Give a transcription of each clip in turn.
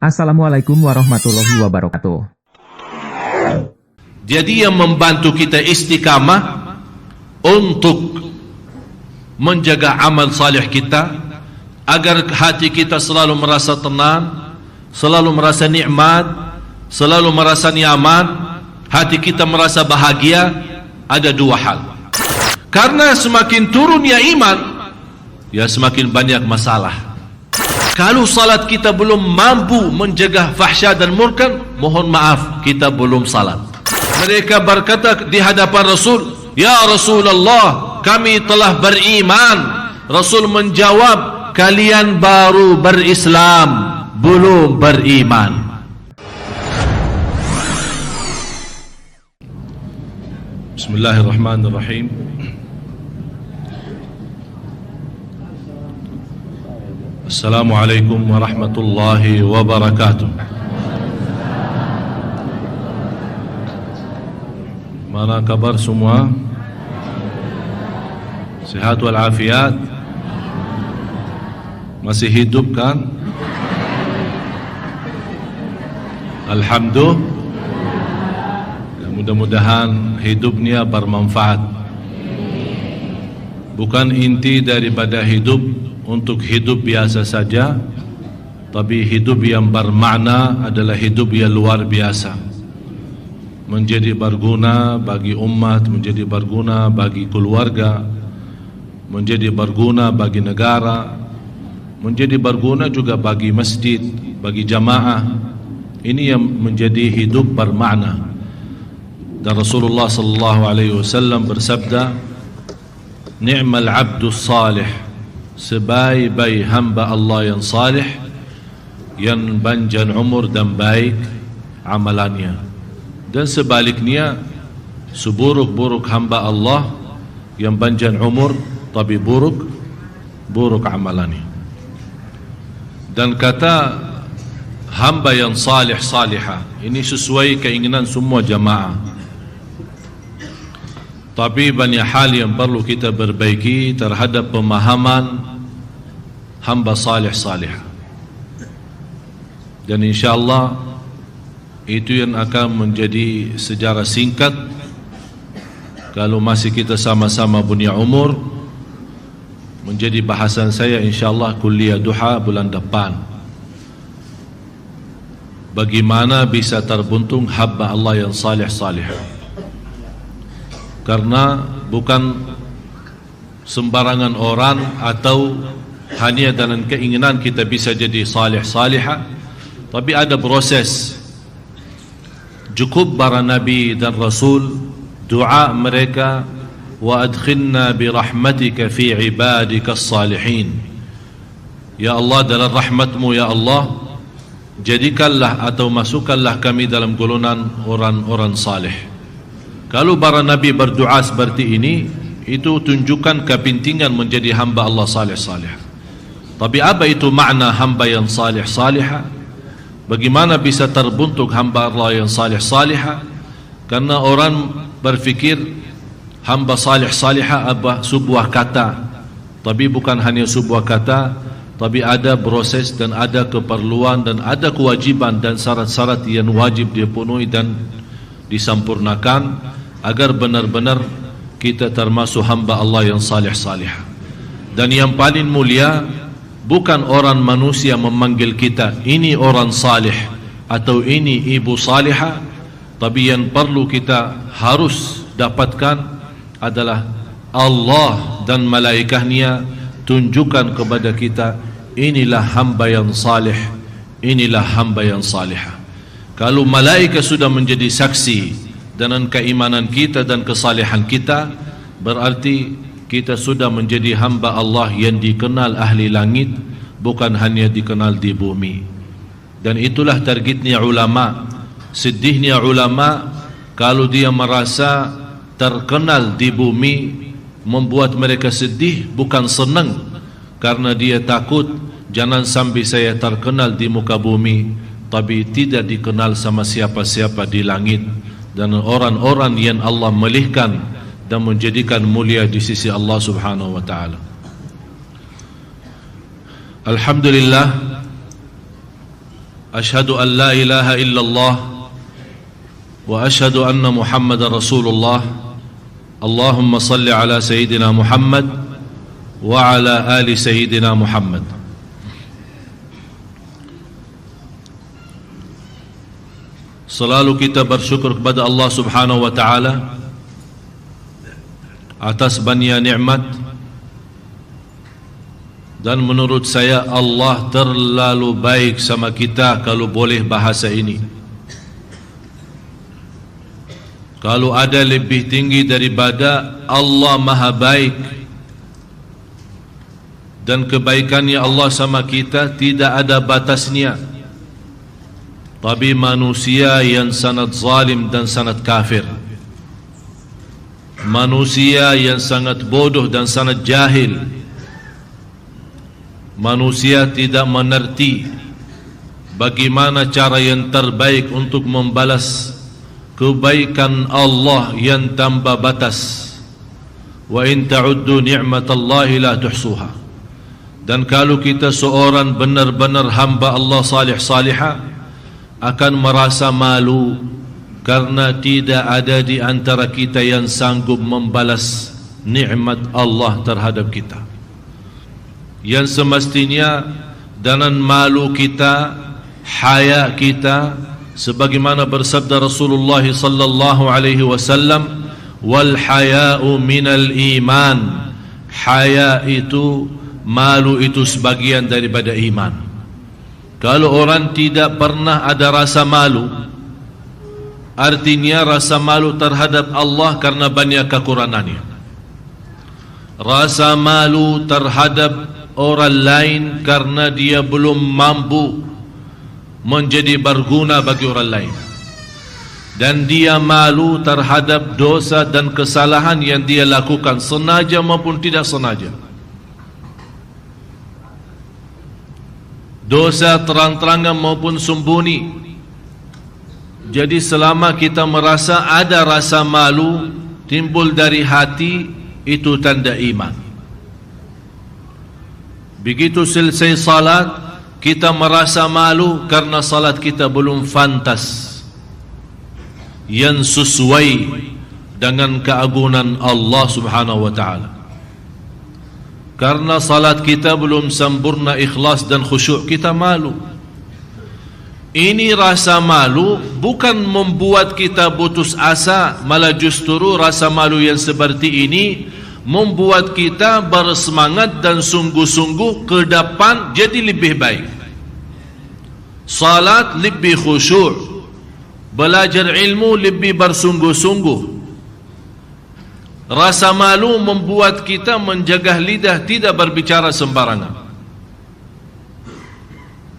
Assalamualaikum warahmatullahi wabarakatuh. Jadi yang membantu kita istiqamah untuk menjaga amal salih kita, agar hati kita selalu merasa tenang, selalu merasa nikmat, selalu merasa nyaman, hati kita merasa bahagia, ada dua hal. Karena semakin turunnya iman, ya semakin banyak masalah. Kalau salat kita belum mampu menjaga fahsya dan munkar, mohon maaf, kita belum salat. Mereka berkata di hadapan Rasul, "Ya Rasulullah, kami telah beriman." Rasul menjawab, "Kalian baru berislam, belum beriman." Bismillahirrahmanirrahim. Assalamualaikum warahmatullahi wabarakatuh. Mana kabar semua? Sehat walafiat? Masih hidup kan? Alhamdulillah. Mudah-mudahan hidupnya bermanfaat. Bukan inti daripada hidup untuk hidup biasa saja, tapi hidup yang bermakna adalah hidup yang luar biasa, menjadi berguna bagi umat, menjadi berguna bagi keluarga, menjadi berguna bagi negara, menjadi berguna juga bagi masjid, bagi jamaah. Ini yang menjadi hidup bermakna. Dan Rasulullah sallallahu alaihi wasallam bersabda, "Ni'mal 'abdus salih." Sebaik-baik hamba Allah yang salih, yang panjang umur dan baik amalannya. Dan sebaliknya, seburuk-buruk hamba Allah yang panjang umur tapi buruk amalannya. Dan kata hamba yang salih salihah ini sesuai keinginan semua jamaah. Tapi banyak hal yang perlu kita perbaiki terhadap pemahaman hamba salih salihah. Dan insyaAllah itu yang akan menjadi sejarah singkat kalau masih kita sama-sama punya umur, menjadi bahasan saya insyaAllah kuliah duha bulan depan. Bagaimana bisa terbuntung hamba Allah yang salih salihah. Karena bukan sembarangan orang atau hanya dengan keinginan kita bisa jadi salih salihah, tapi ada proses. Cukup para nabi dan rasul doa mereka, "Wa adkhilna bi rahmatika fi ibadika as-salihin." Ya Allah, dalam rahmatmu ya Allah, jadikanlah atau masukkanlah kami dalam golongan orang-orang salih. Kalau para nabi berdoa seperti ini, itu tunjukkan kepentingan menjadi hamba Allah salih salih. Tapi apa itu makna hamba yang salih salihah? Bagaimana bisa terbentuk hamba Allah yang salih salihah? Karena orang berfikir hamba salih salihah apa sebuah kata, tapi bukan hanya sebuah kata, tapi ada proses dan ada keperluan dan ada kewajiban dan syarat-syarat yang wajib dipenuhi dan disempurnakan agar benar-benar kita termasuk hamba Allah yang salih salihah. Dan yang paling mulia, bukan orang manusia memanggil kita ini orang salih atau ini ibu salihah, tapi yang perlu kita harus dapatkan adalah Allah dan malaikatnya tunjukkan kepada kita, inilah hamba yang salih, inilah hamba yang salihah. Kalau malaikat sudah menjadi saksi dengan keimanan kita dan kesalehan kita, berarti kita sudah menjadi hamba Allah yang dikenal ahli langit, bukan hanya dikenal di bumi. Dan itulah targetnya ulama. Sedihnya ulama kalau dia merasa terkenal di bumi, membuat mereka sedih, bukan senang, karena dia takut jangan sampai saya terkenal di muka bumi tapi tidak dikenal sama siapa-siapa di langit. Dan orang-orang yang Allah milihkan dan menjadikan mulia di sisi Allah Subhanahu wa taala. Alhamdulillah, Ashhadu an la ilaha illallah wa ashhadu anna Muhammadar Rasulullah. Allahumma salli ala Sayyidina Muhammad wa ala ali Sayyidina Muhammad. Selalu kita bersyukur kepada Allah Subhanahu wa taala atas banyak nikmat, dan menurut saya Allah terlalu baik sama kita kalau boleh bahasa ini. Kalau ada lebih tinggi daripada Allah Maha Baik, dan kebaikannya Allah sama kita tidak ada batasnya. Tapi manusia yang sangat zalim dan sangat kafir, manusia yang sangat bodoh dan sangat jahil, manusia tidak mengerti bagaimana cara yang terbaik untuk membalas kebaikan Allah yang tanpa batas. Wa in ta'uddu ni'matallahi la tuhsuha. Dan kalau kita seorang benar-benar hamba Allah salih-salihah akan merasa malu karena tidak ada di antara kita yang sanggup membalas nikmat Allah terhadap kita. Yang semestinya dengan malu kita, haya kita, sebagaimana bersabda Rasulullah sallallahu alaihi wasallam, wal haya'u minal iman. Haya itu, malu itu sebagian daripada iman. Kalau orang tidak pernah ada rasa malu, artinya rasa malu terhadap Allah karena banyak kekurangannya. Rasa malu terhadap orang lain karena dia belum mampu menjadi berguna bagi orang lain, dan dia malu terhadap dosa dan kesalahan yang dia lakukan sengaja maupun tidak sengaja. Dosa terang-terangan maupun sembunyi. Jadi selama kita merasa ada rasa malu timbul dari hati, itu tanda iman. Begitu selesai salat, kita merasa malu karena salat kita belum fantas yang sesuai dengan keagungan Allah Subhanahu wa taala. Karena salat kita belum sempurna ikhlas dan khusyuk, kita malu. Ini rasa malu bukan membuat kita putus asa, malah justru rasa malu yang seperti ini membuat kita bersemangat dan sungguh-sungguh ke depan jadi lebih baik. Salat lebih khusyuk, belajar ilmu lebih bersungguh-sungguh. Rasa malu membuat kita menjaga lidah tidak berbicara sembarangan.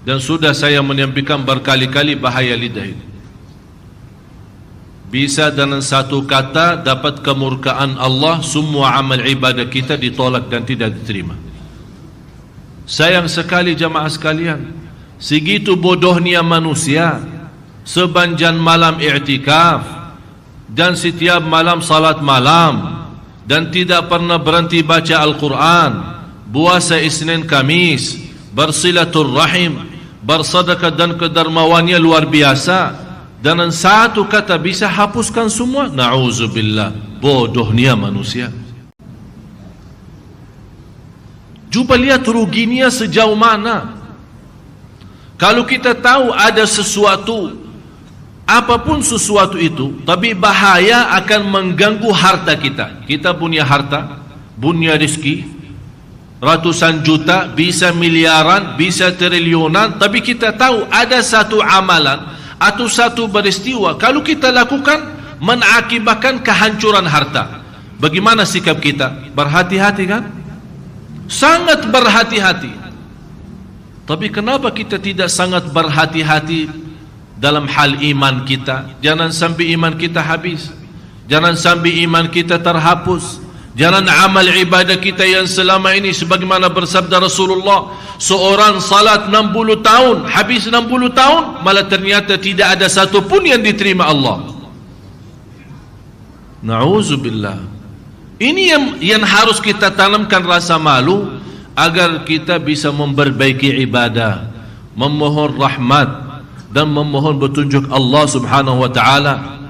Dan sudah saya menyampaikan berkali-kali bahaya lidah ini. Bisa dengan satu kata dapat kemurkaan Allah, semua amal ibadah kita ditolak dan tidak diterima. Sayang sekali jamaah sekalian, segitu bodohnya manusia. Sepanjang malam i'tikaf dan setiap malam salat malam, dan tidak pernah berhenti baca Al-Quran, puasa Isnin Kamis, bersilaturrahim, bersedekah, dan kedermawannya luar biasa. Dan satu kata bisa hapuskan semua. Na'udzubillah, bodohnya manusia. Cuba lihat ruginya sejauh mana. Kalau kita tahu ada sesuatu, apapun sesuatu itu, tapi bahaya akan mengganggu harta kita. Kita punya harta, punya rezeki, ratusan juta, bisa miliaran, bisa triliunan, tapi kita tahu ada satu amalan atau satu peristiwa kalau kita lakukan mengakibatkan kehancuran harta. Bagaimana sikap kita? Berhati-hati kan? Sangat berhati-hati. Tapi kenapa kita tidak sangat berhati-hati dalam hal iman kita? Jangan sampai iman kita habis, jangan sampai iman kita terhapus. Jangan amal ibadah kita yang selama ini, sebagaimana bersabda Rasulullah, seorang salat 60 tahun, habis 60 tahun, malah ternyata tidak ada satu pun yang diterima Allah. Na'udzubillah. Ini yang harus kita tanamkan rasa malu, agar kita bisa memperbaiki ibadah, memohon rahmat, dan memohon petunjuk Allah Subhanahu wa taala.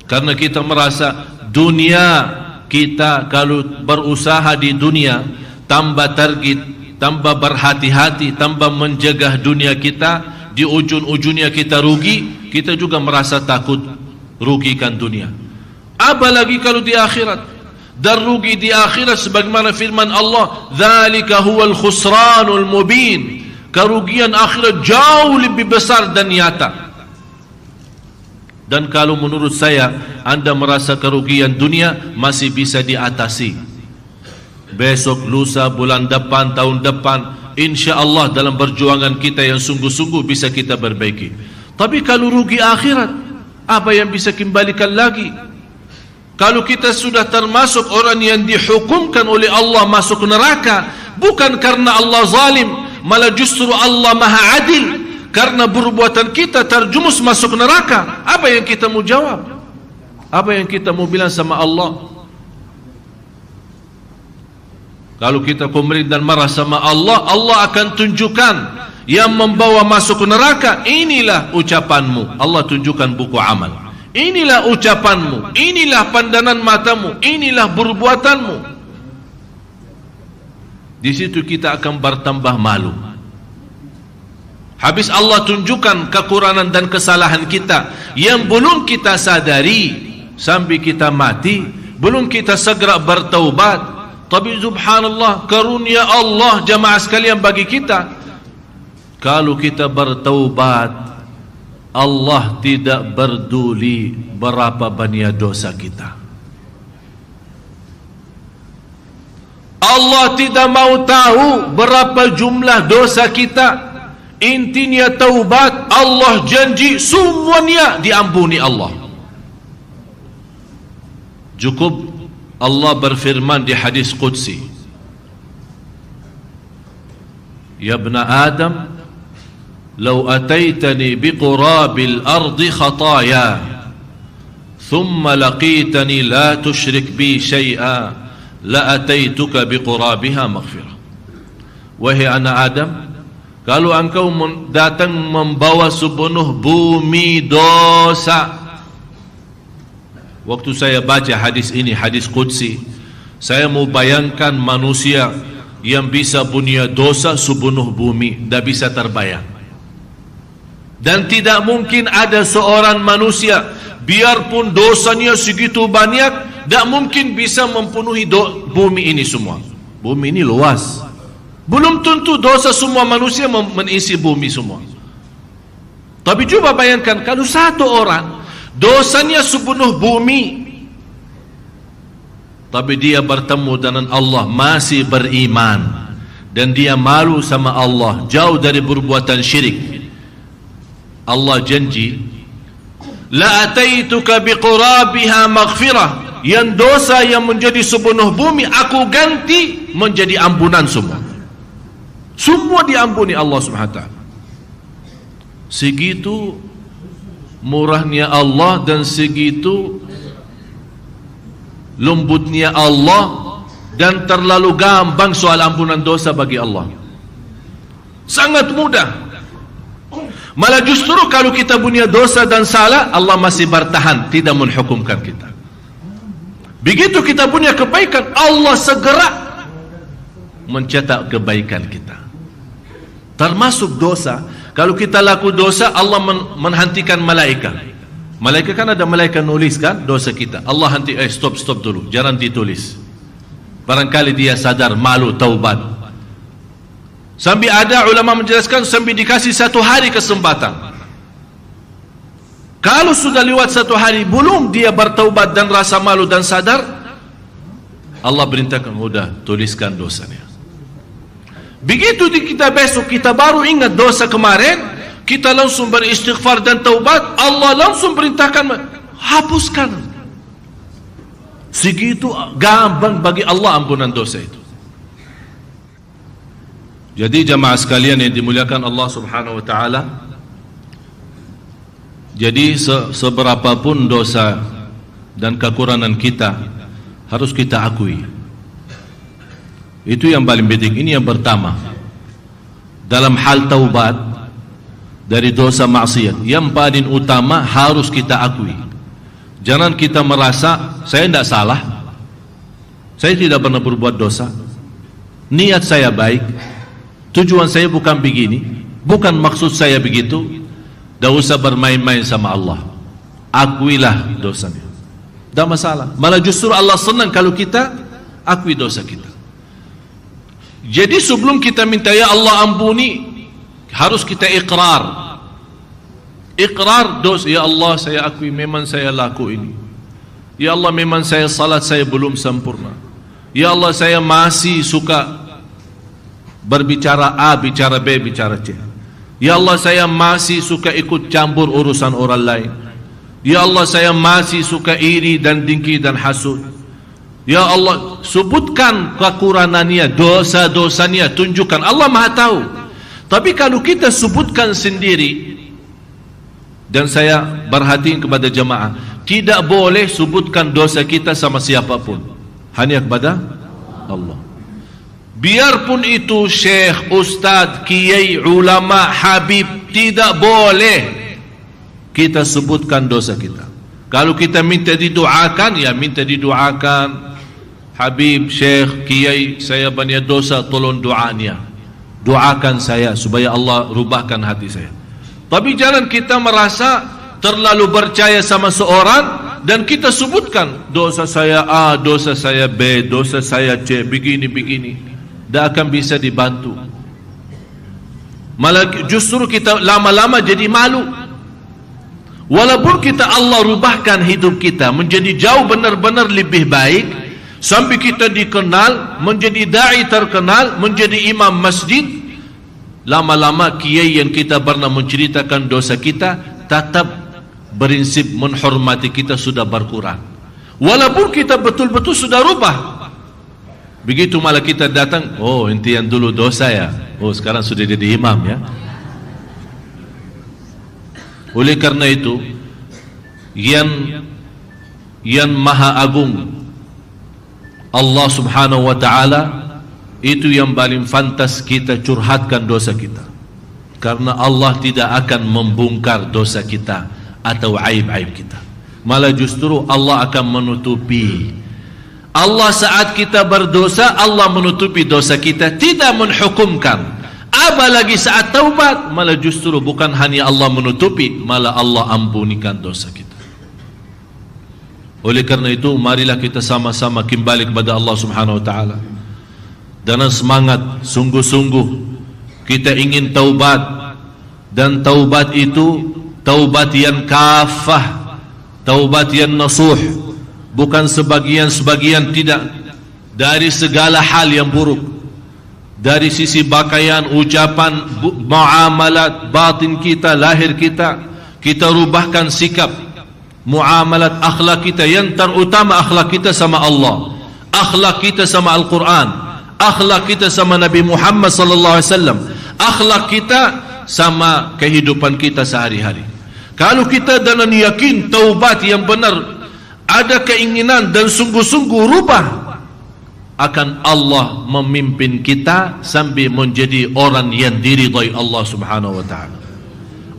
Karena kita merasa dunia kita, kalau berusaha di dunia, tambah target, tambah berhati-hati, tambah menjaga dunia kita, di ujung-ujungnya kita rugi, kita juga merasa takut rugikan dunia. Apalagi kalau di akhirat. Dan rugi di akhirat sebagaimana firman Allah, "Dzalika huwal khusranul mubin." Kerugian akhirat jauh lebih besar dan nyata. Dan kalau menurut saya anda merasa kerugian dunia masih bisa diatasi. Besok, lusa, bulan depan, tahun depan, insya-Allah dalam perjuangan kita yang sungguh-sungguh bisa kita perbaiki. Tapi kalau rugi akhirat, apa yang bisa kembalikan lagi? Kalau kita sudah termasuk orang yang dihukumkan oleh Allah masuk neraka, bukan karena Allah zalim, malah justru Allah maha adil, karena perbuatan kita terjumus masuk neraka. Apa yang kita mau jawab? Apa yang kita mau bilang sama Allah? Kalau kita komplain dan marah sama Allah, Allah akan tunjukkan yang membawa masuk neraka. Inilah ucapanmu. Allah tunjukkan buku amal. Inilah ucapanmu, inilah pandangan matamu, inilah perbuatanmu. Di situ kita akan bertambah malu. Habis Allah tunjukkan kekurangan dan kesalahan kita yang belum kita sadari sampai kita mati, belum kita segera bertaubat. Tapi subhanallah, karunia Allah jamaah sekalian bagi kita, kalau kita bertaubat, Allah tidak peduli berapa banyak dosa kita. Allah tidak mau tahu berapa jumlah dosa kita. Intinya taubat. Allah janji semuanya diampuni Allah. Cukup Allah berfirman di hadis qudsi, "Ya ibn Adam, لو أتيتني بقراب الأرض خطايا ثم لقيتني لا تشرك بي شيئا لأتيتك بقرابها مغفرة." Wahai anak Adam, kalau engkau datang membawa sepenuh bumi dosa. Waktu saya baca hadis ini, hadis qudsi, saya mau bayangkan manusia yang bisa punya dosa sepenuh bumi, tidak bisa terbayang. Dan tidak mungkin ada seorang manusia, biarpun dosanya segitu banyak, tidak mungkin bisa mempenuhi bumi ini semua. Bumi ini luas. Belum tentu dosa semua manusia mengisi bumi semua. Tapi coba bayangkan, kalau satu orang dosanya sepenuh bumi, tapi dia bertemu dengan Allah, masih beriman, dan dia malu sama Allah, jauh dari perbuatan syirik, Allah janji, la ataituka biqurabiha maghfirah, yang dosa yang menjadi sepenuh bumi aku ganti menjadi ampunan semua. Semua diampuni Allah Subhanahu wa taala. Segitu murahnya Allah dan segitu lembutnya Allah, dan terlalu gampang soal ampunan dosa bagi Allah. Sangat mudah. Malah justru kalau kita punya dosa dan salah, Allah masih bertahan, tidak menghukumkan kita. Begitu kita punya kebaikan, Allah segera mencetak kebaikan kita. Termasuk dosa. Kalau kita laku dosa, Allah menghentikan malaikat. Malaikat kan ada malaikat nulis kan dosa kita. Allah henti, stop dulu, jangan ditulis. Barangkali dia sadar, malu, taubat. Sampai ada ulama menjelaskan, sampai dikasih 1 hari kesempatan. Kalau sudah lewat 1 hari belum dia bertaubat dan rasa malu dan sadar, Allah perintahkan, sudah tuliskan dosanya. Begitu di kita besok, kita baru ingat dosa kemarin, kita langsung beristighfar dan taubat, Allah langsung perintahkan, hapuskan. Segitu gampang bagi Allah ampunan dosa itu. Jadi jamaah sekalian yang dimuliakan Allah Subhanahu wa taala, jadi seberapapun dosa dan kekurangan kita harus kita akui. Itu yang paling penting. Ini yang pertama. Dalam hal taubat, dari dosa maksiat yang paling utama harus kita akui. Jangan kita merasa saya tidak salah, saya tidak pernah berbuat dosa, niat saya baik, tujuan saya bukan begini, bukan maksud saya begitu. Tidak usah bermain-main sama Allah. Akuilah dosanya, tidak masalah. Malah justru Allah senang kalau kita akui dosa kita. Jadi sebelum kita minta ya Allah ampuni, harus kita iqrar. Iqrar dosa. Ya Allah, saya akui memang saya laku ini. Ya Allah, memang saya salat saya belum sempurna. Ya Allah, saya masih suka berbicara A, bicara B, bicara C. Ya Allah, saya masih suka ikut campur urusan orang lain. Ya Allah, saya masih suka iri dan dengki dan hasud. Ya Allah, sebutkan kekurangannya, dosa-dosanya, tunjukkan. Allah Maha tahu. Tapi kalau kita sebutkan sendiri, dan saya berhati kepada jemaah, tidak boleh sebutkan dosa kita sama siapapun, hanya kepada Allah. Biarpun itu syekh, ustaz, kiai, ulama, habib, tidak boleh kita sebutkan dosa kita. Kalau kita minta didoakan, ya minta didoakan. Habib, syekh, kiai, saya banyak dosa, tolong doanya, doakan saya supaya Allah rubahkan hati saya. Tapi jangan kita merasa terlalu percaya sama seorang dan kita sebutkan dosa saya A, dosa saya B, dosa saya C, begini-begini. Tidak akan bisa dibantu. Malah justru kita lama-lama jadi malu. Walaupun kita Allah rubahkan hidup kita menjadi jauh benar-benar lebih baik, sampai kita dikenal, menjadi da'i terkenal, menjadi imam masjid, lama-lama kiai yang kita pernah menceritakan dosa kita tetap prinsip menghormati kita sudah berkurang. Walaupun kita betul-betul sudah rubah. Begitu malah kita datang, oh ente yang dulu dosa ya, oh sekarang sudah jadi imam ya. Oleh karena itu, yang maha agung Allah subhanahu wa ta'ala, itu yang paling fantas kita curhatkan dosa kita. Karena Allah tidak akan membongkar dosa kita atau aib-aib kita. Malah justru Allah akan menutupi. Allah saat kita berdosa, Allah menutupi dosa kita, tidak menghukumkan. Apalagi saat taubat, malah justru bukan hanya Allah menutupi, malah Allah ampunikan dosa kita. Oleh karena itu, marilah kita sama-sama kembali kepada Allah subhanahu wa ta'ala dengan semangat sungguh-sungguh. Kita ingin taubat, dan taubat itu taubat yang kafah, taubat yang nasuh, bukan sebagian-sebagian, tidak. Dari segala hal yang buruk, dari sisi pakaian, ucapan, muamalat, batin kita, lahir kita, kita rubahkan sikap, muamalat, akhlak kita. Yang terutama akhlak kita sama Allah, akhlak kita sama Al-Quran, akhlak kita sama Nabi Muhammad sallallahu alaihi wasallam, akhlak kita sama kehidupan kita sehari-hari. Kalau kita dengan yakin taubat yang benar, ada keinginan dan sungguh-sungguh rubah, akan Allah memimpin kita sampai menjadi orang yang diridai Allah subhanahu wa ta'ala.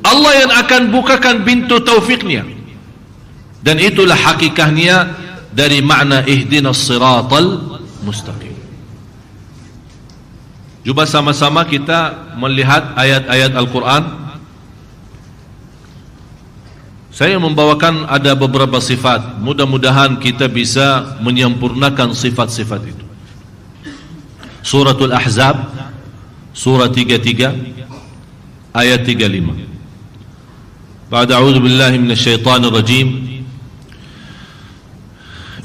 Allah yang akan bukakan pintu taufiknya. Dan itulah hakikahnya dari makna ihdinas siratal mustaqim. Cuba sama-sama kita melihat ayat-ayat Al-Quran. Saya membawakan ada beberapa sifat. Mudah-mudahan kita bisa menyempurnakan sifat-sifat itu. Suratul Ahzab, surah 33, ayat 35. Ba'da a'udzu billahi minasyaitonir rajim.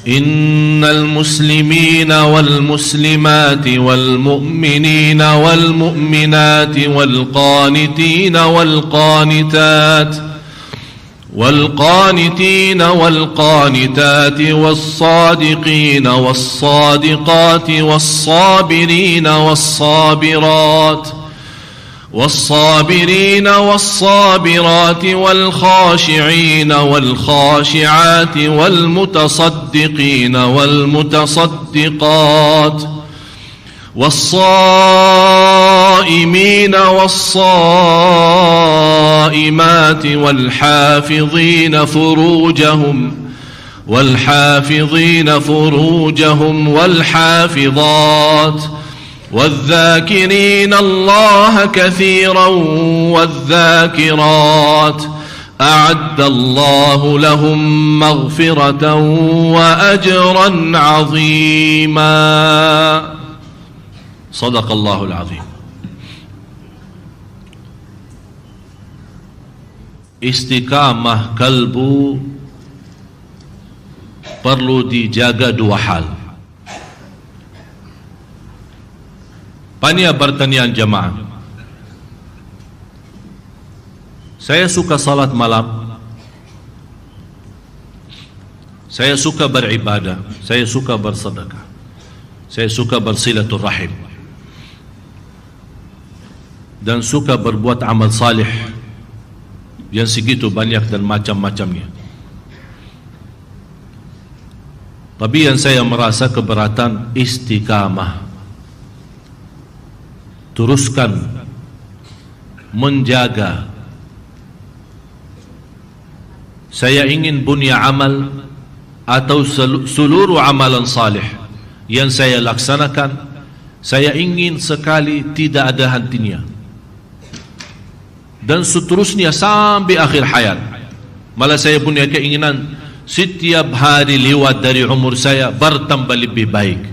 Innal muslimina wal muslimati wal mu'minina wal mu'minati wal qanitina wal qanitat والقانتين والقانتات والصادقين والصادقات والصابرين والصابرات والصابرين والصابرات والخاشعين والخاشعات والمتصدقين والمتصدقات والصائمين والصائمات والحافظين فروجهم والحافظات والذاكرين الله كثيرا والذاكرات أعد الله لهم مغفرة وأجرا عظيما. صدق الله العظيم. Istiqamah kalbu perlu dijaga dua hal. Panitia pertanian jamaah, saya suka salat malam, saya suka beribadah, saya suka bersedekah, saya suka bersilaturahim, dan suka berbuat amal salih yang segitu banyak dan macam-macamnya. Tapi yang saya merasa keberatan istiqamah. Teruskan menjaga. Saya ingin bunya amal atau seluruh amalan salih yang saya laksanakan, saya ingin sekali tidak ada hentinya, dan seterusnya sampai akhir hayat. Malah saya punya keinginan setiap hari lewat dari umur saya bertambah lebih baik,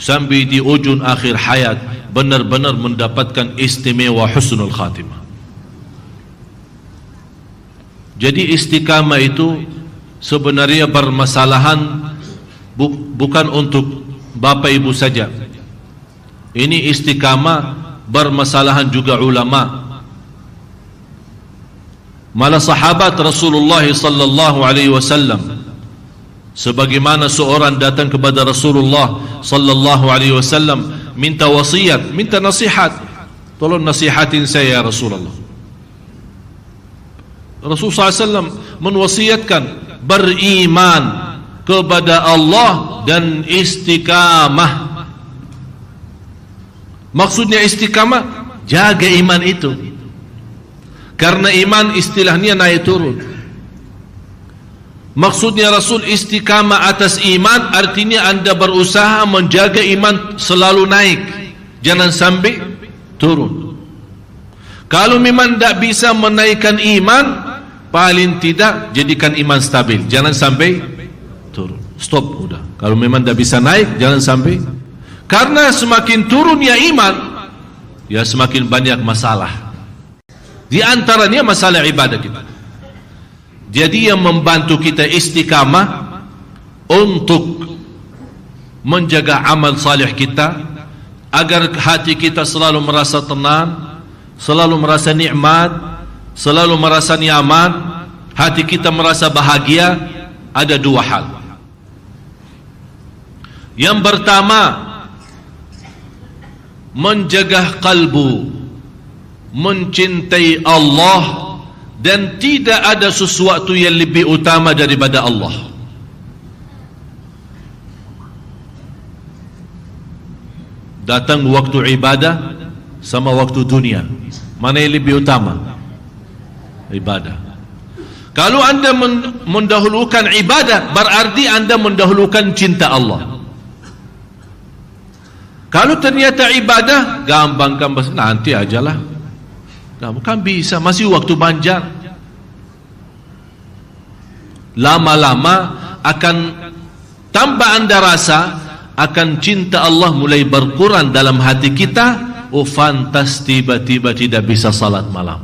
sampai di ujung akhir hayat benar-benar mendapatkan istimewa husnul khatimah. Jadi istiqamah itu sebenarnya permasalahan bukan untuk bapa ibu saja. Ini istiqamah bermasalahan juga ulama. Malah sahabat Rasulullah sallallahu alaihi wasallam, sebagaimana seorang datang kepada Rasulullah sallallahu alaihi wasallam minta wasiat, minta nasihat, tolong nasihatin saya ya Rasulullah. Rasulullah SAW menwasiatkan beriman kepada Allah dan istiqamah. Maksudnya istiqamah, jaga iman itu, karena iman istilahnya naik turun. Maksudnya Rasul istiqamah atas iman artinya anda berusaha menjaga iman selalu naik, jangan sampai turun. Kalau memang tidak bisa menaikkan iman, paling tidak jadikan iman stabil, jangan sampai turun. Stop, udah. Kalau memang tidak bisa naik, jangan sampai. Karena semakin turunnya iman, ya semakin banyak masalah. Di antaranya masalah ibadah kita. Jadi yang membantu kita istiqamah untuk menjaga amal salih kita, agar hati kita selalu merasa tenang, selalu merasa nikmat, selalu merasa nyaman, hati kita merasa bahagia, ada dua hal. Yang pertama, menjaga kalbu, mencintai Allah, dan tidak ada sesuatu yang lebih utama daripada Allah. Datang waktu ibadah sama waktu dunia, mana yang lebih utama? Ibadah. Kalau anda mendahulukan ibadah, berarti anda mendahulukan cinta Allah. Kalau ternyata ibadah gampang, nanti ajalah, kan bisa, masih waktu panjang. Lama-lama akan tanpa anda rasa, akan cinta Allah mulai berkurang dalam hati kita. Oh fantas, tiba-tiba tidak bisa salat malam.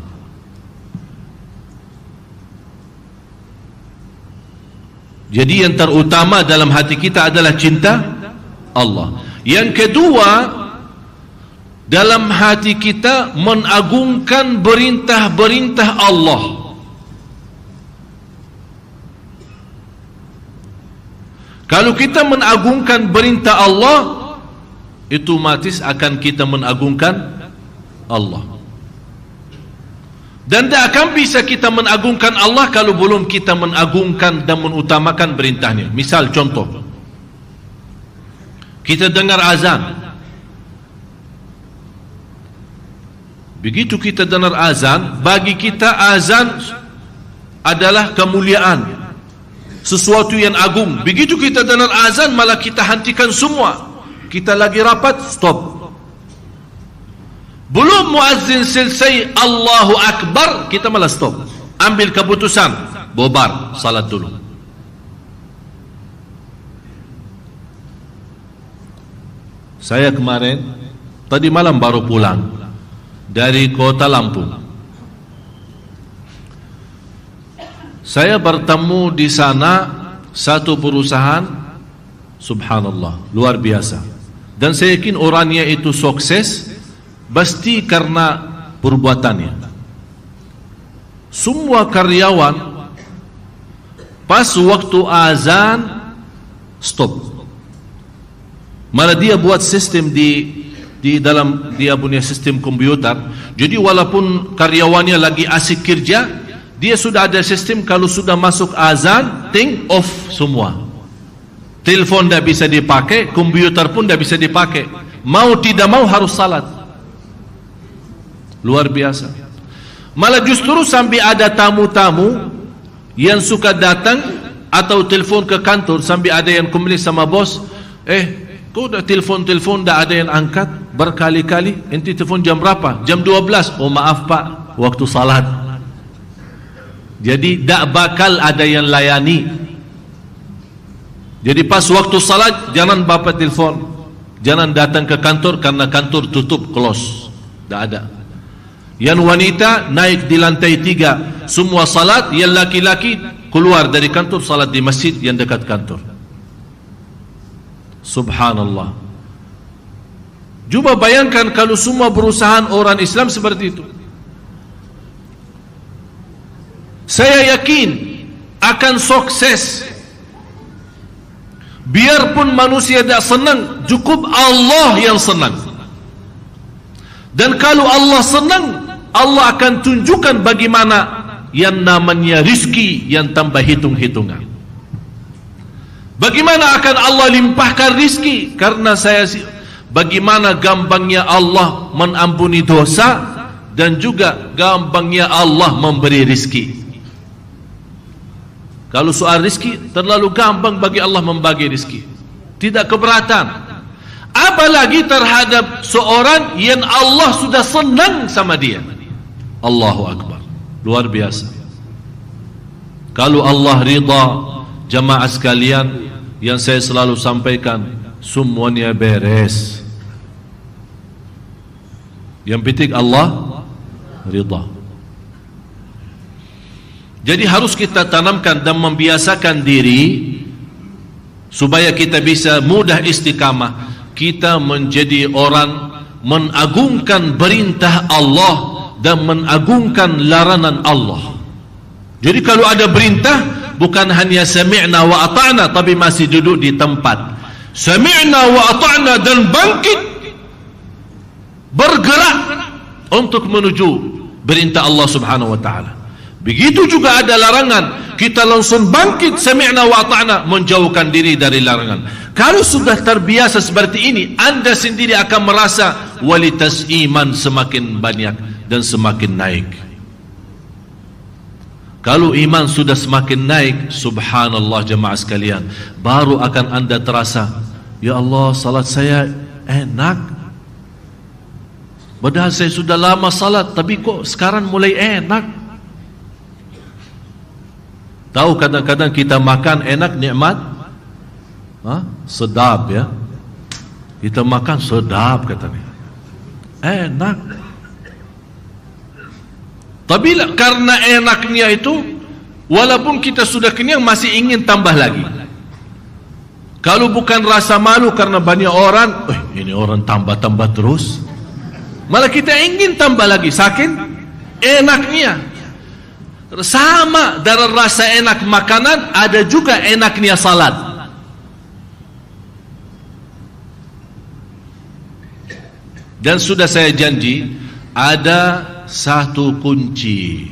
Jadi yang terutama dalam hati kita adalah cinta Allah. Yang kedua, dalam hati kita mengagungkan perintah-perintah Allah. Kalau kita mengagungkan perintah Allah, itu otomatis akan kita mengagungkan Allah. Dan tidak akan bisa kita mengagungkan Allah kalau belum kita mengagungkan dan mengutamakan perintahnya. Misal contoh, kita dengar azan, Begitu kita dengar azan, bagi kita azan adalah kemuliaan, sesuatu yang agung. Begitu kita dengar azan, malah kita hentikan semua. Kita lagi rapat, stop. Belum muazzin selesai Allahu Akbar, kita malah stop. Ambil keputusan, bobar, salat dulu. Saya kemarin, tadi malam baru pulang dari kota Lampung. Saya bertemu di sana satu perusahaan, subhanallah, luar biasa. Dan saya yakin orangnya itu sukses, pasti karena perbuatannya. Semua karyawan pas waktu azan stop. Malah dia buat sistem di dalam dia punya sistem komputer. Jadi walaupun karyawannya lagi asik kerja, dia sudah ada sistem kalau sudah masuk azan, ting off semua. Telepon tidak bisa dipakai, komputer pun tidak bisa dipakai. Mau tidak mau harus salat. Luar biasa. Malah justru sampai ada tamu-tamu yang suka datang atau telepon ke kantor, sampai ada yang komplain sama bos, kau dah telefon-telefon dah ada yang angkat berkali-kali, enti telefon jam berapa? Jam 12. Oh maaf pak, waktu salat. Jadi tak bakal ada yang layani. Jadi pas waktu salat jangan bapak telefon, jangan datang ke kantor karena kantor tutup, close, tak ada. Yang wanita naik di lantai 3 semua salat, yang laki-laki keluar dari kantor salat di masjid yang dekat kantor. Subhanallah. Cuba bayangkan kalau semua perusahaan orang Islam seperti itu. Saya yakin akan sukses. Biarpun manusia tidak senang, cukup Allah yang senang. Dan kalau Allah senang, Allah akan tunjukkan bagaimana yang namanya rizki yang tanpa hitung-hitungan. Bagaimana akan Allah limpahkan rizki? Karena bagaimana gampangnya Allah mengampuni dosa, dan juga gampangnya Allah memberi rizki. Kalau soal rizki, terlalu gampang bagi Allah membagi rizki, tidak keberatan. Apalagi terhadap seorang yang Allah sudah senang sama dia. Allahu Akbar, luar biasa. Kalau Allah ridha, jamaah sekalian, yang saya selalu sampaikan, semuanya beres. Yang penting Allah ridha. Jadi harus kita tanamkan dan membiasakan diri supaya kita bisa mudah istiqamah. Kita menjadi orang mengagungkan perintah Allah dan mengagungkan larangan Allah. Jadi kalau ada perintah, bukan hanya sami'na wa ata'na, tapi masih duduk di tempat. Sami'na wa ata'na, dan bangkit, bergerak untuk menuju perintah Allah subhanahu wa ta'ala. Begitu juga ada larangan, kita langsung bangkit, sami'na wa ata'na, menjauhkan diri dari larangan. Kalau sudah terbiasa seperti ini, anda sendiri akan merasa kualitas iman semakin banyak dan semakin naik. Kalau iman sudah semakin naik, subhanallah jemaah sekalian, baru akan anda terasa, ya Allah, salat saya enak. Padahal saya sudah lama salat, tapi kok sekarang mulai enak. Tahu kadang-kadang kita makan enak, nikmat, sedap ya. Kita makan sedap katanya, enak. Tapi karena enaknya itu, walaupun kita sudah kenyang, masih ingin tambah lagi. Kalau bukan rasa malu karena banyak orang, ini orang tambah-tambah terus, malah kita ingin tambah lagi, saking enaknya. Sama dari rasa enak makanan, ada juga enaknya salat. Dan sudah saya janji, ada satu kunci.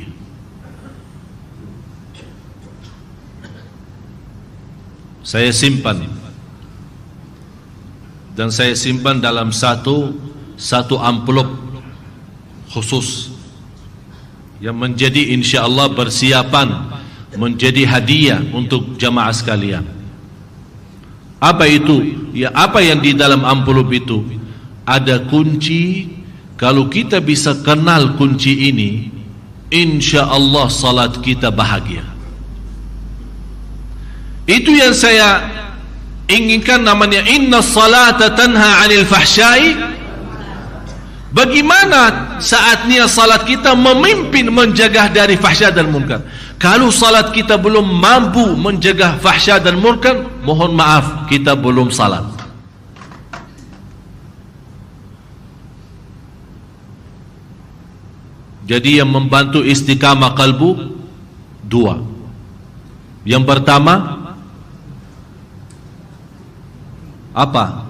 Saya simpan, dan saya simpan dalam satu amplop khusus yang menjadi insya-Allah persiapan menjadi hadiah untuk jamaah sekalian. Apa itu? Ya, apa yang di dalam amplop itu? Ada kunci. Kalau kita bisa kenal kunci ini, insya-Allah salat kita bahagia. Itu yang saya inginkan, namanya inna salata tanha 'anil fahsya'i. Bagaimana saatnya salat kita memimpin menjaga dari fahsya dan munkar? Kalau salat kita belum mampu menjaga fahsya dan munkar, mohon maaf, kita belum salat. Jadi yang membantu istiqamah kalbu dua. Yang pertama apa?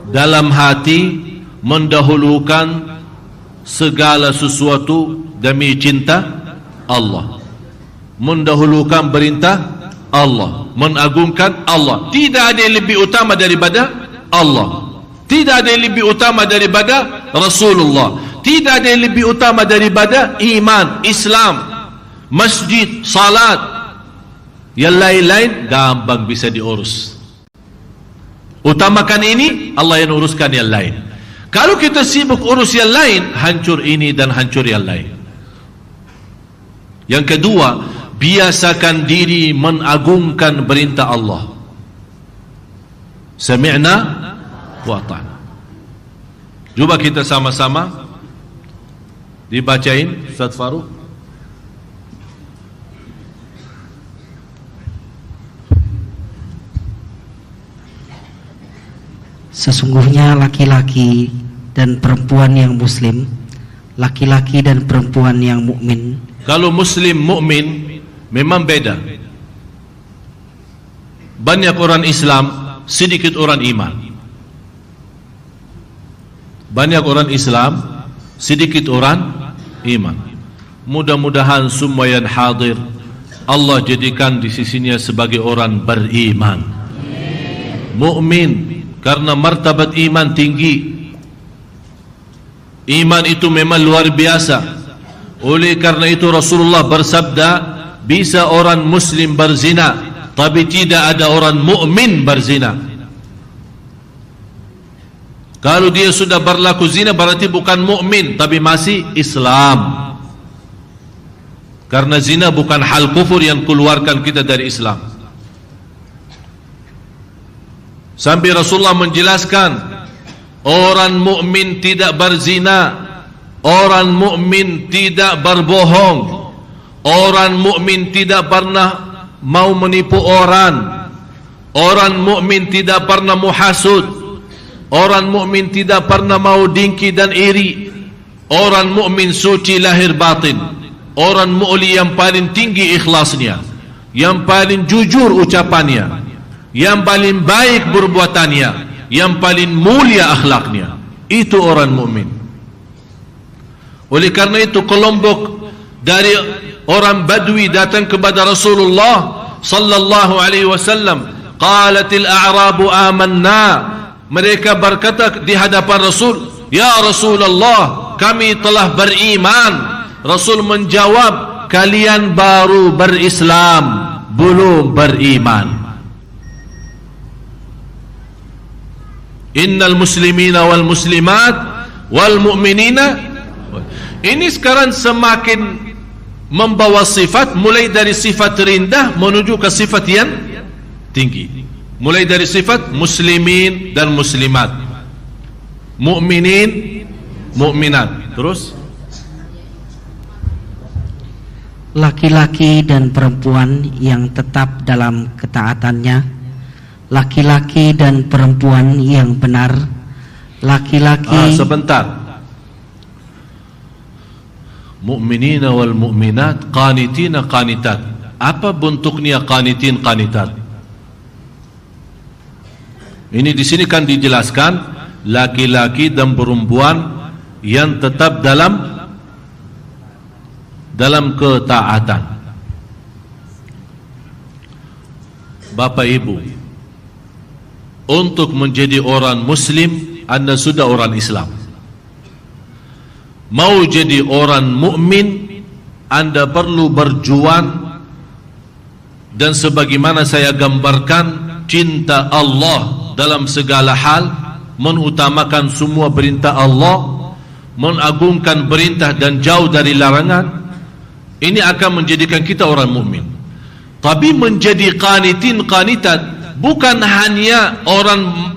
Dalam hati mendahulukan segala sesuatu demi cinta Allah, mendahulukan perintah Allah, mengagungkan Allah. Tidak ada yang lebih utama daripada Allah, tidak ada yang lebih utama daripada Rasulullah, tidak ada yang lebih utama daripada iman, Islam, masjid, salat. Yang lain-lain gampang bisa diurus. Utamakan ini, Allah yang uruskan yang lain. Kalau kita sibuk urus yang lain, hancur ini dan hancur yang lain. Yang kedua, biasakan diri mengagungkan perintah Allah. Sami'na wa ata'na. Cuba kita sama-sama dibacain Ustaz Farouk. Sesungguhnya laki-laki dan perempuan yang muslim, laki-laki dan perempuan yang mukmin. Kalau muslim mukmin memang beda. Banyak orang Islam, sedikit orang iman. Banyak orang Islam, sedikit orang iman. Mudah-mudahan semua yang hadir Allah jadikan di sisinya sebagai orang beriman, mukmin. Karena martabat iman tinggi. Iman itu memang luar biasa. Oleh karena itu Rasulullah bersabda, bisa orang muslim berzina, tapi tidak ada orang mukmin berzina. Kalau dia sudah berlaku zina, berarti bukan mukmin, tapi masih Islam. Karena zina bukan hal kufur yang keluarkan kita dari Islam. Sampai Rasulullah menjelaskan, orang mukmin tidak berzina, orang mukmin tidak berbohong, orang mukmin tidak pernah mau menipu orang, orang mukmin tidak pernah muhasud, orang mukmin tidak pernah mau dengki dan iri, orang mukmin suci lahir batin, orang mukmin yang paling tinggi ikhlasnya, yang paling jujur ucapannya, yang paling baik perbuatannya, yang paling mulia akhlaknya. Itu orang mukmin. Oleh karena itu kelompok dari orang Badui datang kepada Rasulullah sallallahu alaihi wasallam. Qalatil a'rabu amanna. Mereka berkata di hadapan Rasul, ya Rasulullah, kami telah beriman. Rasul menjawab, kalian baru berislam, belum beriman. Innal muslimina wal muslimat wal mu'minina. Ini sekarang semakin membawa sifat, mulai dari sifat rendah menuju ke sifat yang tinggi. Mulai dari sifat muslimin dan muslimat, mu'minin, mu'minat. Terus laki-laki dan perempuan yang tetap dalam ketaatannya, laki-laki dan perempuan yang benar, laki-laki. Sebentar. Mu'minina wal mu'minat, qanitina qanitat. Apa bentuknya qanitin qanitat? Ini di sini kan dijelaskan laki-laki dan perempuan yang tetap dalam ketaatan. Bapak Ibu, untuk menjadi orang muslim, Anda sudah orang Islam. mau jadi orang mukmin, Anda perlu berjuang. Dan sebagaimana saya gambarkan, cinta Allah dalam segala hal, mengutamakan semua perintah Allah, mengagungkan perintah dan jauh dari larangan, ini akan menjadikan kita orang mukmin. Tapi menjadi qanitin qanitat bukan hanya orang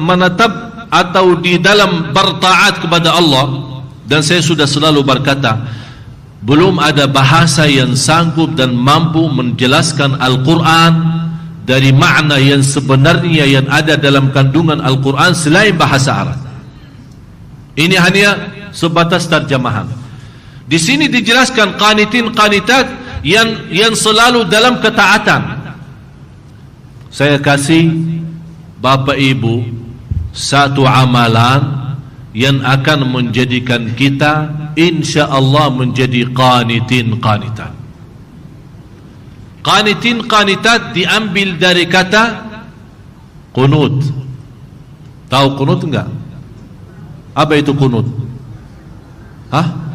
menetap atau di dalam bertaat kepada Allah. Dan saya sudah selalu berkata, belum ada bahasa yang sanggup dan mampu menjelaskan Al-Quran dari makna yang sebenarnya yang ada dalam kandungan Al-Quran selain bahasa Arab. Ini hanya sebatas terjemahan. Di sini dijelaskan qanitin qanitat yang selalu dalam ketaatan. Saya kasih Bapak Ibu satu amalan yang akan menjadikan kita insya-Allah menjadi qanitin qanitat. Qanitin qanitat diambil dari kata qunut. Tahu qunut enggak? Apa itu qunut? Hah?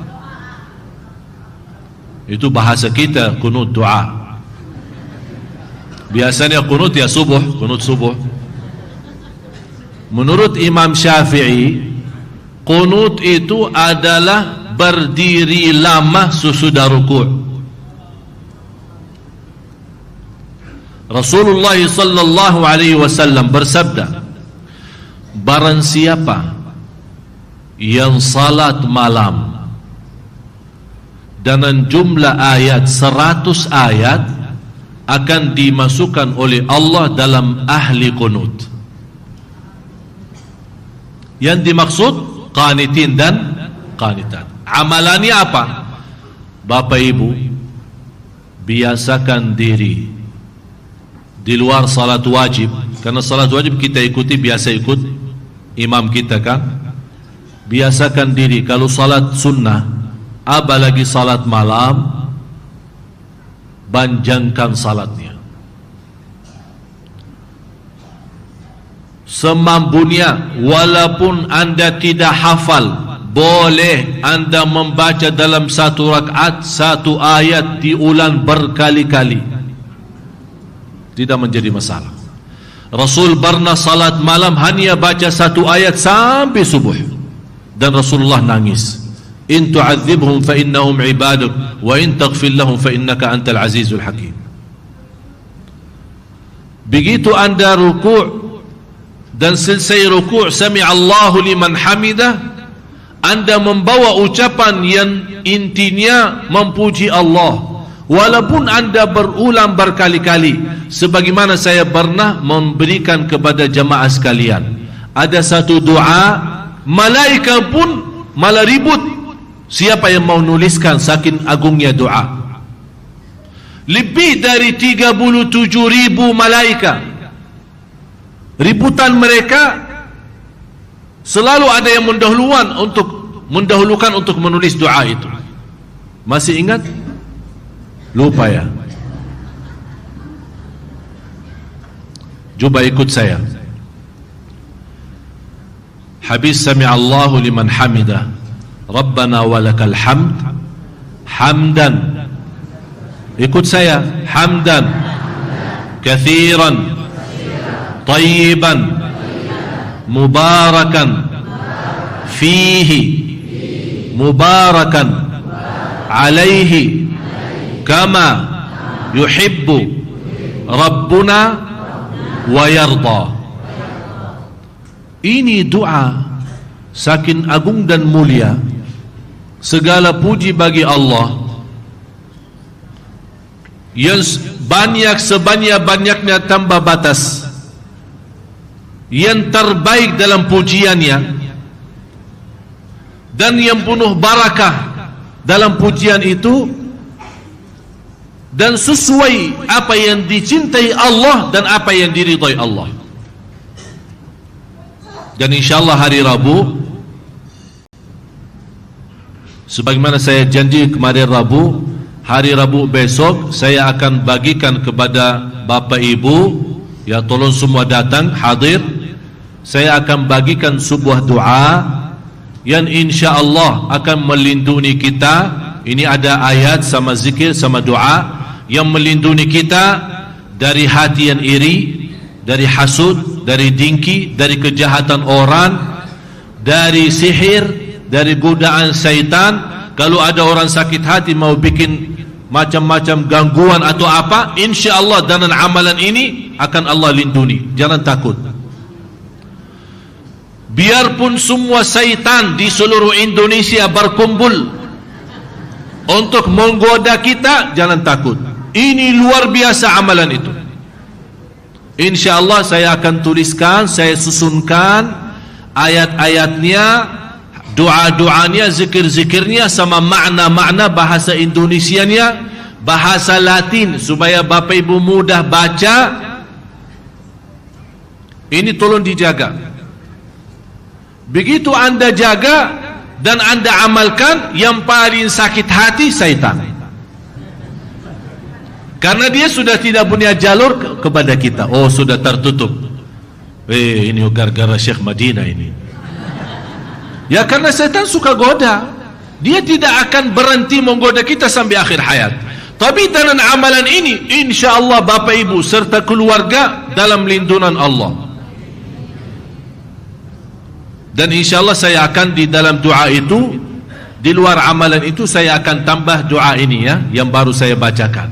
Itu bahasa kita, qunut doa. Biasanya qunut ya subuh, qunut subuh. Menurut Imam Syafi'i, qunut itu adalah berdiri lama sesudah rukuk. Rasulullah sallallahu alaihi wasallam bersabda, barang siapa yang salat malam dengan jumlah ayat 100 ayat akan dimasukkan oleh Allah dalam ahli qunut. Yang dimaksud qanitin dan qanitat. Amalannya apa? Bapak Ibu, biasakan diri di luar salat wajib, karena salat wajib kita ikuti, biasa ikut imam kita kan. Biasakan diri kalau salat sunnah, apalagi salat malam, panjangkan salatnya semampunya. Walaupun Anda tidak hafal, boleh Anda membaca dalam satu rakaat satu ayat diulang berkali-kali, tidak menjadi masalah. Rasul pernah salat malam hanya baca satu ayat sampai subuh, dan Rasulullah nangis. In tu'adzibhum fa innahum ibaduk wa in taghfir lahum fa innaka antal azizul hakim. Begitu Anda rukuk dan selesai rukuk sami Allahu liman hamidah, Anda membawa ucapan yang intinya memuji Allah, walaupun Anda berulang berkali-kali. Sebagaimana saya pernah memberikan kepada jamaah sekalian, ada satu doa, malaikat pun malah ribut siapa yang mau nuliskan saking agungnya doa. Lebih dari 37.000 malaikat, ributan mereka. Selalu ada yang mendahulukan untuk menulis doa itu. Masih ingat? Lupa ya? Coba ikut saya. Habis sami'allahu liman hamidah, Rabbana walakal hamd, hamdan. Ikut saya, hamdan kathiran tayyiban mubarakan fihi mubarakan alaihi kama yuhibbu Rabbuna wa yarda. Ini doa saking agung dan mulia. Segala puji bagi Allah yang banyak sebanyak-banyaknya tanpa batas, yang terbaik dalam pujiannya, dan yang penuh barakah dalam pujian itu, dan sesuai apa yang dicintai Allah dan apa yang diridhai Allah. Dan insyaallah hari Rabu, sebagaimana saya janji kemarin Rabu, hari Rabu besok saya akan bagikan kepada Bapak Ibu, ya tolong semua datang hadir. Saya akan bagikan sebuah doa yang insya Allah akan melindungi kita. Ini ada ayat sama zikir sama doa yang melindungi kita dari hati yang iri, dari hasud, dari dengki, dari kejahatan orang, dari sihir, dari godaan syaitan. Kalau ada orang sakit hati mau bikin macam-macam gangguan atau apa, insya Allah dengan amalan ini akan Allah lindungi. Jangan takut. Biarpun semua syaitan di seluruh Indonesia berkumpul untuk menggoda kita, jangan takut. Ini luar biasa amalan itu. Insya Allah saya akan tuliskan, saya susunkan ayat-ayatnya, doa-doanya, zikir-zikirnya, sama makna-makna bahasa Indonesianya, bahasa Latin, supaya Bapak Ibu mudah baca. Ini tolong dijaga. Begitu anda jaga dan anda amalkan, yang paling sakit hati syaitan, karena dia sudah tidak punya jalur kepada kita. Oh, sudah tertutup. Ini gara-gara Syekh Madinah ini. Ya, karena syaitan suka goda. Dia tidak akan berhenti menggoda kita sampai akhir hayat. Tapi dengan amalan ini, insya Allah Bapak Ibu serta keluarga dalam lindungan Allah. Dan insya Allah saya akan di dalam doa itu, di luar amalan itu, saya akan tambah doa ini ya, yang baru saya bacakan.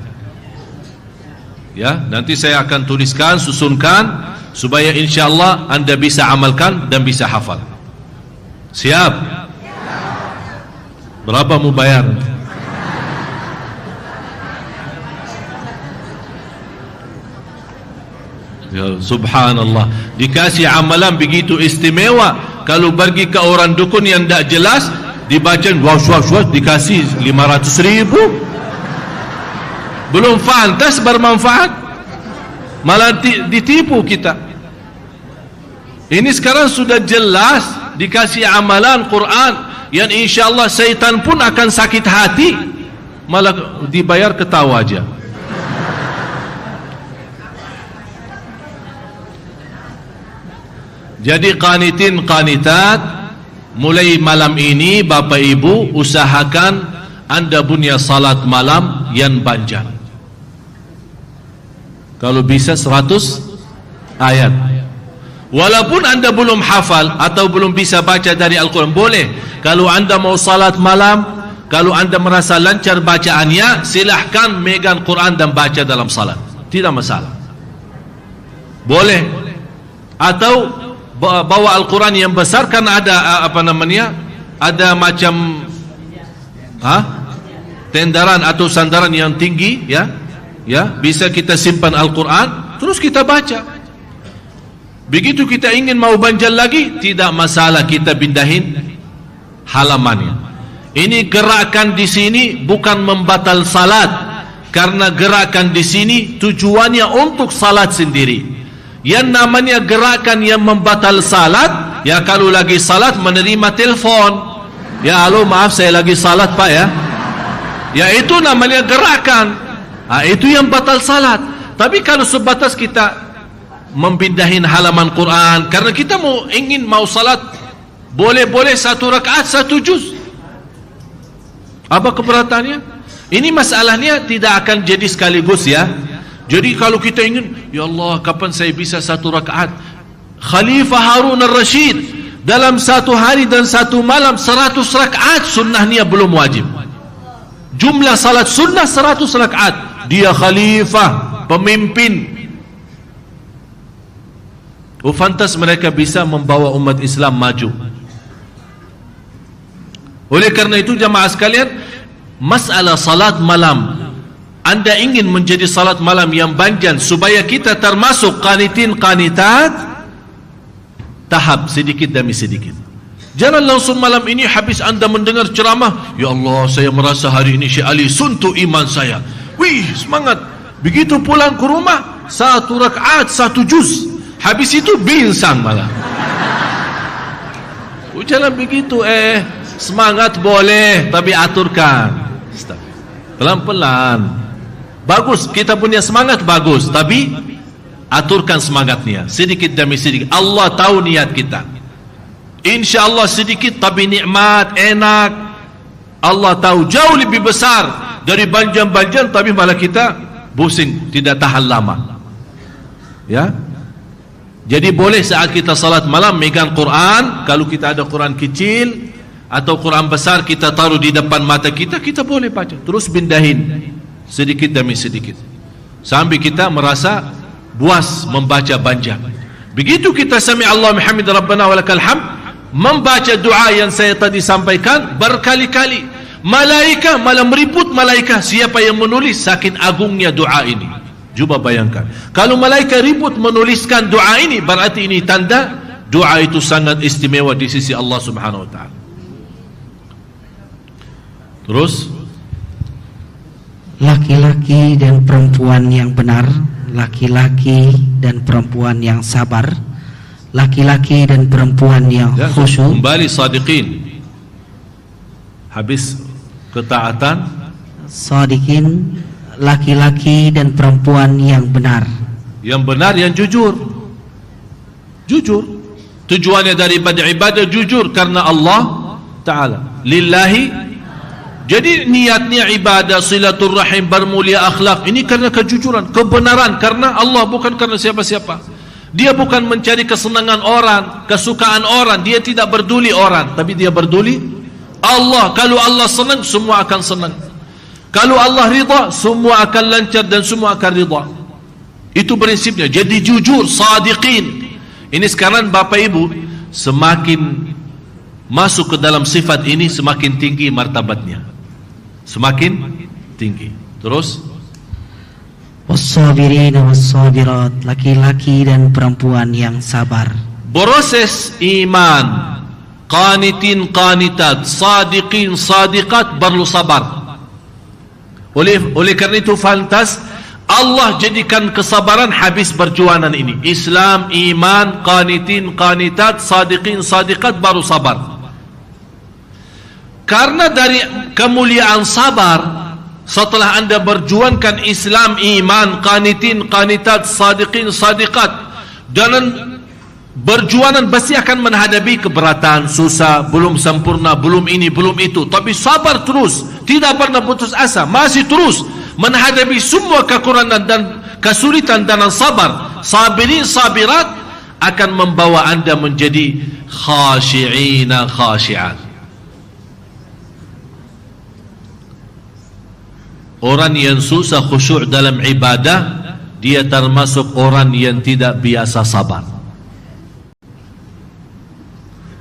Ya, nanti saya akan tuliskan, susunkan, supaya insya Allah anda bisa amalkan dan bisa hafal. Siap? Berapa mau bayar? Ya, subhanallah, dikasih amalan begitu istimewa. Kalau pergi ke orang dukun yang tak jelas, dibaca was-was, dikasih 500.000. Belum fantas bermanfaat, malah ditipu kita. Ini sekarang sudah jelas dikasih amalan Quran yang insya Allah syaitan pun akan sakit hati, malah dibayar ketawa aja. Jadi qanitin qanitat, mulai malam ini Bapak Ibu usahakan anda punya salat malam yang panjang. Kalau bisa 100 ayat. Walaupun anda belum hafal atau belum bisa baca dari Al-Quran, boleh. Kalau anda mau salat malam, kalau anda merasa lancar bacaannya, silahkan megang Quran dan baca dalam salat, tidak masalah. Boleh. Atau bawa Al-Quran yang besar, kan ada apa namanya, ada macam tendaran atau sandaran yang tinggi, ya, bisa kita simpan Al-Quran terus kita baca. Begitu kita ingin mau banjal lagi, tidak masalah, kita pindahin halamannya. Ini gerakan di sini bukan membatal salat, karena gerakan di sini tujuannya untuk salat sendiri. Yang namanya gerakan yang membatal salat, ya kalau lagi salat menerima telepon, ya halo maaf saya lagi salat pak ya, ya itu namanya gerakan. Itu yang batal salat. Tapi kalau sebatas kita mempindahin halaman Quran karena kita ingin mau salat, boleh-boleh 1 rakaat 1 juz, apa keberatannya? Ini masalahnya tidak akan jadi sekaligus ya. Jadi kalau kita ingin, ya Allah kapan saya bisa 1 rakaat? Khalifah Harun al-Rashid dalam 1 hari dan 1 malam 100 rakaat, sunnahnya belum wajib. Jumlah salat sunnah 100 rakaat. Dia khalifah, pemimpin. Fantas mereka bisa membawa umat Islam maju. Oleh karena itu jamaah sekalian, masalah salat malam, anda ingin menjadi salat malam yang panjang supaya kita termasuk qanitin qanitat, tahap sedikit demi sedikit. Jangan langsung malam ini habis anda mendengar ceramah, ya Allah saya merasa hari ini Syekh Ali suntuk iman saya. Wih semangat. Begitu pulang ke rumah 1 rakaat 1 juz, habis itu binsang malah. Jangan begitu. Semangat boleh, tapi aturkan pelan-pelan. Bagus, kita punya semangat bagus, tapi aturkan semangatnya sedikit demi sedikit. Allah tahu niat kita. InsyaAllah sedikit tapi nikmat, enak. Allah tahu jauh lebih besar dari banjir-banjir, tapi malah kita pusing, tidak tahan lama. Ya. Jadi boleh saat kita salat malam megang Quran. Kalau kita ada Quran kecil atau Quran besar, kita taruh di depan mata kita, kita boleh baca. Terus pindahin sedikit demi sedikit sampai kita merasa puas membaca banjir. Begitu kita sami Allah Muhammad Rabbana walakal hamd, membaca doa yang saya tadi sampaikan berkali-kali, malaika malah meriput malaika siapa yang menulis, saking agungnya doa ini. Cuba bayangkan, kalau malaikat ribut menuliskan doa ini, berarti ini tanda doa itu sangat istimewa di sisi Allah Subhanahu wa taala. Terus laki-laki dan perempuan yang benar, laki-laki dan perempuan yang sabar, laki-laki dan perempuan yang khusyuk. Kembali sadiqin. Habis ketaatan, sadiqin, laki-laki dan perempuan yang benar. Yang benar, yang jujur. Jujur. Tujuannya daripada ibadah jujur karena Allah Ta'ala. Lillahi. Jadi niatnya ibadah, silaturrahim, bermulia akhlak. Ini karena kejujuran, kebenaran. Karena Allah, bukan karena siapa-siapa. Dia bukan mencari kesenangan orang, kesukaan orang. Dia tidak peduli orang, tapi dia peduli Allah. Kalau Allah senang, semua akan senang. Kalau Allah ridha, semua akan lancar dan semua akan ridha. Itu prinsipnya. Jadi jujur, sadiqin. Ini sekarang Bapak Ibu semakin masuk ke dalam sifat ini, semakin tinggi martabatnya. Semakin tinggi. Terus was-sabirin was-sabirat, laki-laki dan perempuan yang sabar. Proses iman, qanitin qanitat, sadiqin sadiqat, perlu sabar. Oleh kerana itu fantas Allah jadikan kesabaran habis perjuangan ini. Islam, iman, qanitin qanitat, sadiqin sadiqat, baru sabar. Karena dari kemuliaan sabar, setelah anda berjuangkan Islam, iman, qanitin qanitat, sadiqin sadiqat, dan berjuangan pasti akan menghadapi keberatan, susah, belum sempurna, belum ini, belum itu, tapi sabar terus, tidak pernah putus asa, masih terus menghadapi semua kekurangan dan kesulitan, dan sabar, sabirin sabirat akan membawa anda menjadi khashi'ina khashi'at. Orang yang susah khusyuk dalam ibadah, dia termasuk orang yang tidak biasa sabar.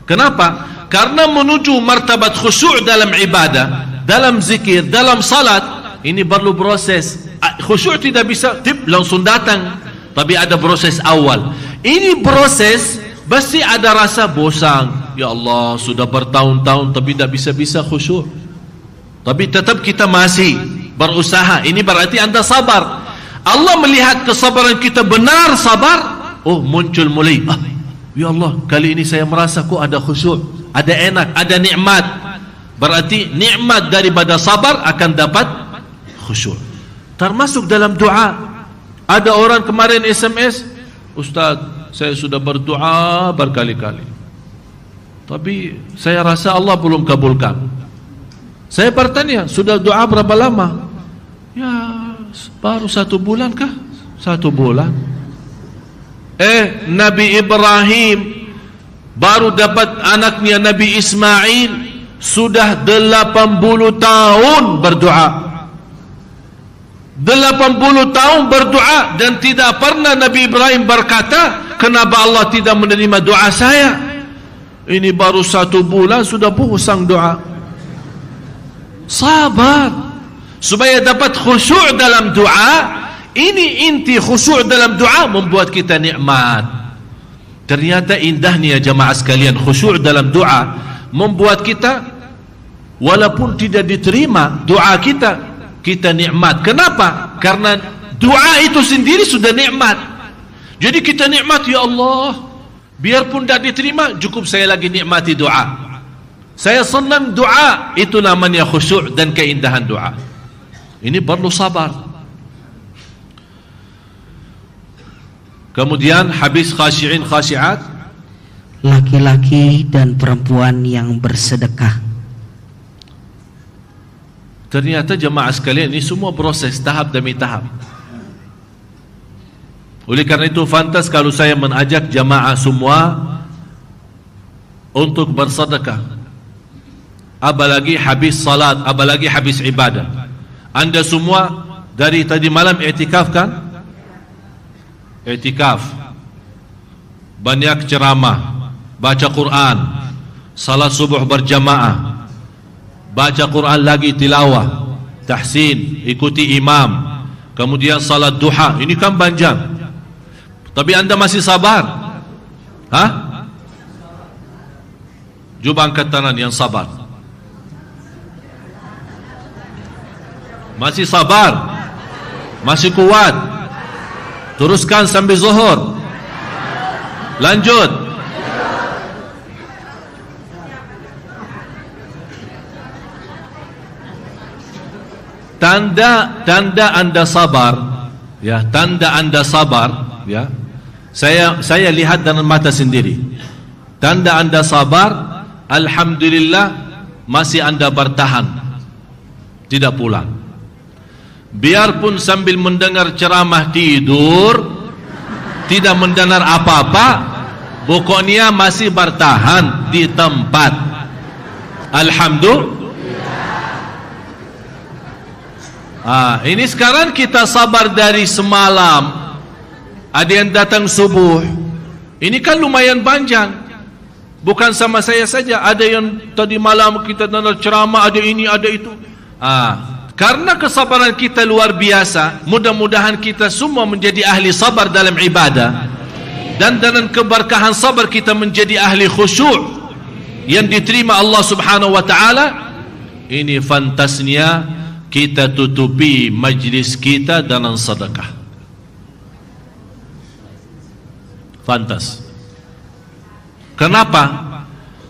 Kenapa? Karena menuju martabat khusyuk dalam ibadah, dalam zikir, dalam salat, ini perlu proses. Khusyuk tidak bisa langsung datang, tapi ada proses awal. Ini proses pasti ada rasa bosan. Ya Allah, sudah bertahun-tahun tapi tidak bisa-bisa khusyuk. Tapi tetap kita masih berusaha. Ini berarti anda sabar. Allah melihat kesabaran kita benar sabar. Oh, muncul mulai. Ya Allah, kali ini saya merasa kok ada khusyuk, ada enak, ada nikmat. Berarti nikmat daripada sabar akan dapat khusyuk. Termasuk dalam doa. Ada orang kemarin SMS, Ustaz, saya sudah berdoa berkali-kali, tapi saya rasa Allah belum kabulkan. Saya bertanya, sudah doa berapa lama? Ya, baru 1 bulan kah? 1 bulan. Nabi Ibrahim baru dapat anaknya Nabi Ismail, sudah 80 tahun berdoa. 80 tahun berdoa dan tidak pernah Nabi Ibrahim berkata, kenapa Allah tidak menerima doa saya? Ini baru 1 bulan sudah pusing doa. Sabar supaya dapat khusyuk dalam doa. Ini inti khusyuk dalam doa, membuat kita nikmat. Ternyata indahnya jamaah sekalian, khusyuk dalam doa membuat kita walaupun tidak diterima doa kita, kita nikmat. Kenapa? Karena doa itu sendiri sudah nikmat. Jadi kita nikmat, ya Allah, biarpun tidak diterima, cukup saya lagi nikmati doa. Saya senang doa, itu namanya khusyuk dan keindahan doa. Ini perlu sabar. Kemudian habis khasyi'in khasyi'at, laki-laki dan perempuan yang bersedekah. Ternyata jemaah sekalian, ini semua proses tahap demi tahap. Oleh karena itu fantas kalau saya mengajak jemaah semua untuk bersedekah, apalagi habis salat, apalagi habis ibadah. Anda semua dari tadi malam i'tikaf kan? I'tikaf, banyak ceramah, baca Quran, salat subuh berjamaah, baca Quran lagi, tilawah, tahsin, ikuti imam, kemudian salat duha. Ini kan panjang, tapi anda masih sabar? Hah? Coba angkat tangan yang sabar. Masih sabar? Masih kuat? Teruskan sampai zuhur. Lanjut. Tanda anda sabar, ya, tanda anda sabar, ya. Saya lihat dengan mata sendiri. Tanda anda sabar, alhamdulillah masih anda bertahan, tidak pulang. Biarpun sambil mendengar ceramah tidur, tidak mendengar apa-apa, pokoknya masih bertahan di tempat. Alhamdulillah. Ini sekarang kita sabar dari semalam. Ada yang datang subuh. Ini kan lumayan panjang. Bukan sama saya saja, ada yang tadi malam kita dengar ceramah, ada ini, ada itu. Karena kesabaran kita luar biasa, mudah-mudahan kita semua menjadi ahli sabar dalam ibadah, dan dengan keberkahan sabar kita menjadi ahli khusyuk yang diterima Allah Subhanahu wa taala. Ini fantasnya kita tutupi majlis kita dengan sedekah. Fantas. Kenapa?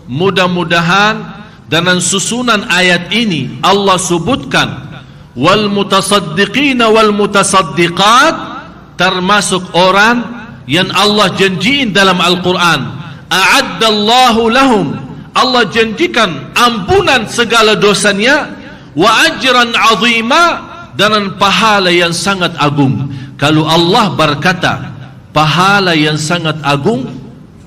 Mudah-mudahan dengan susunan ayat ini Allah sebutkan wal mutasaddiqina wal mutasaddiqat, termasuk orang yang Allah janjiin dalam Al-Quran. A'addallahu lahum, Allah janjikan ampunan segala dosanya, wa ajran azima, dan pahala yang sangat agung. Kalau Allah berkata pahala yang sangat agung,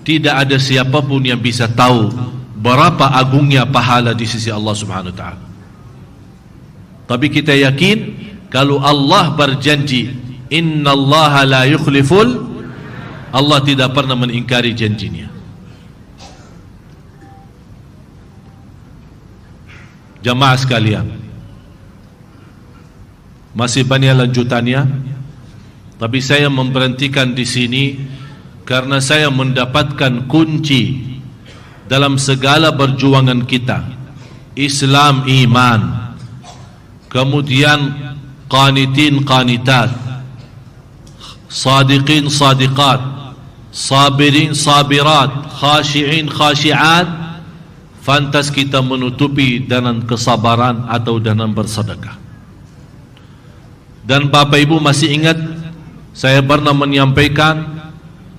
tidak ada siapapun yang bisa tahu berapa agungnya pahala di sisi Allah Subhanahu wa taala. Tapi kita yakin kalau Allah berjanji, innallaha la yukhliful, Allah tidak pernah mengingkari janjinya. Jamaah sekalian, masih banyak lanjutannya, tapi saya memberhentikan di sini karena saya mendapatkan kunci dalam segala perjuangan kita. Islam, iman, kemudian qanitin, qanitat, sadiqin, sadiqat, sabirin, sabirat, khashi'in, khashi'at. Fantas kita menutupi dengan kesabaran atau dengan bersedekah. Dan Bapak Ibu masih ingat saya pernah menyampaikan,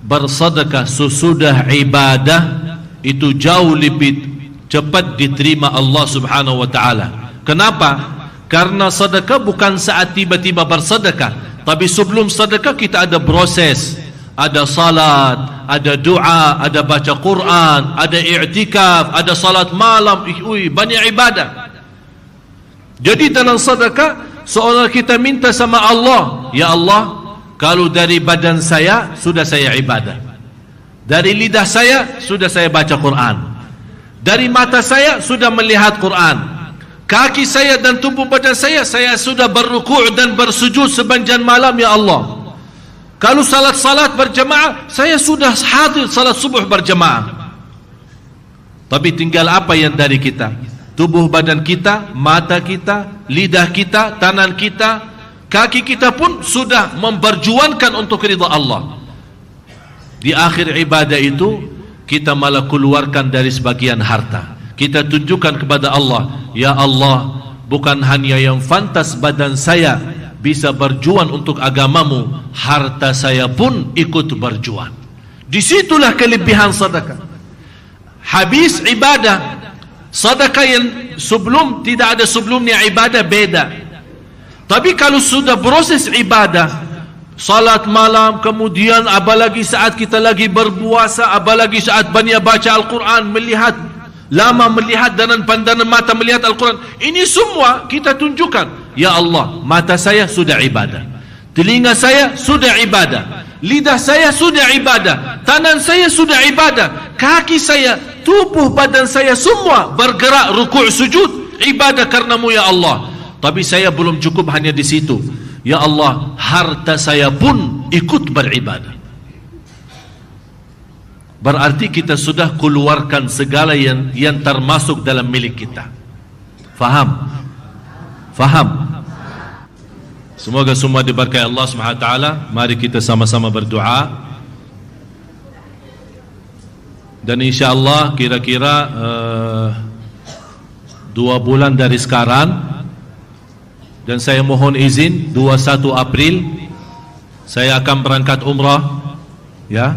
bersedekah sesudah ibadah itu jauh lebih cepat diterima Allah Subhanahu wa taala. Kenapa? Karena sedekah bukan saat tiba-tiba bersedekah, tapi sebelum sedekah kita ada proses, ada salat, ada doa, ada baca Quran, ada i'tikaf, ada salat malam, banyak ibadah. Jadi dalam sedekah seolah kita minta sama Allah, ya Allah, kalau dari badan saya sudah saya ibadah, dari lidah saya sudah saya baca Quran, dari mata saya sudah melihat Quran, kaki saya dan tubuh badan saya sudah berrukuk dan bersujud sepanjang malam, ya Allah. Kalau salat-salat berjamaah, saya sudah hadir salat subuh berjamaah. Tapi tinggal apa yang dari kita? Tubuh badan kita, mata kita, lidah kita, tangan kita, kaki kita pun sudah memperjuangkan untuk ridha Allah. Di akhir ibadah itu kita malah keluarkan dari sebagian harta. Kita tunjukkan kepada Allah, ya Allah, bukan hanya yang fantas badan saya bisa berjuang untuk agamamu, harta saya pun ikut berjuang. Disitulah kelebihan sedekah. habis ibadah. Sedekah yang sebelum, tidak ada sebelumnya ibadah, beda. Tapi kalau sudah proses ibadah, salat malam, kemudian apalagi saat kita lagi berpuasa, apalagi saat banyak baca Al-Quran, melihat, lama melihat dengan pandangan mata melihat Al-Quran, ini semua kita tunjukkan, ya Allah, mata saya sudah ibadah, telinga saya sudah ibadah, lidah saya sudah ibadah, tangan saya sudah ibadah, kaki saya, tubuh badan saya semua bergerak, rukuk, sujud, ibadah karenamu ya Allah. Tapi saya belum cukup hanya di situ. Ya Allah, harta saya pun ikut beribadah. Berarti kita sudah keluarkan segala yang termasuk dalam milik kita. Faham? Faham? Semoga semua diberkahi Allah SWT. Mari kita sama-sama berdoa. Dan insyaAllah kira-kira 2 bulan dari sekarang, dan saya mohon izin 21 April saya akan berangkat umrah, ya.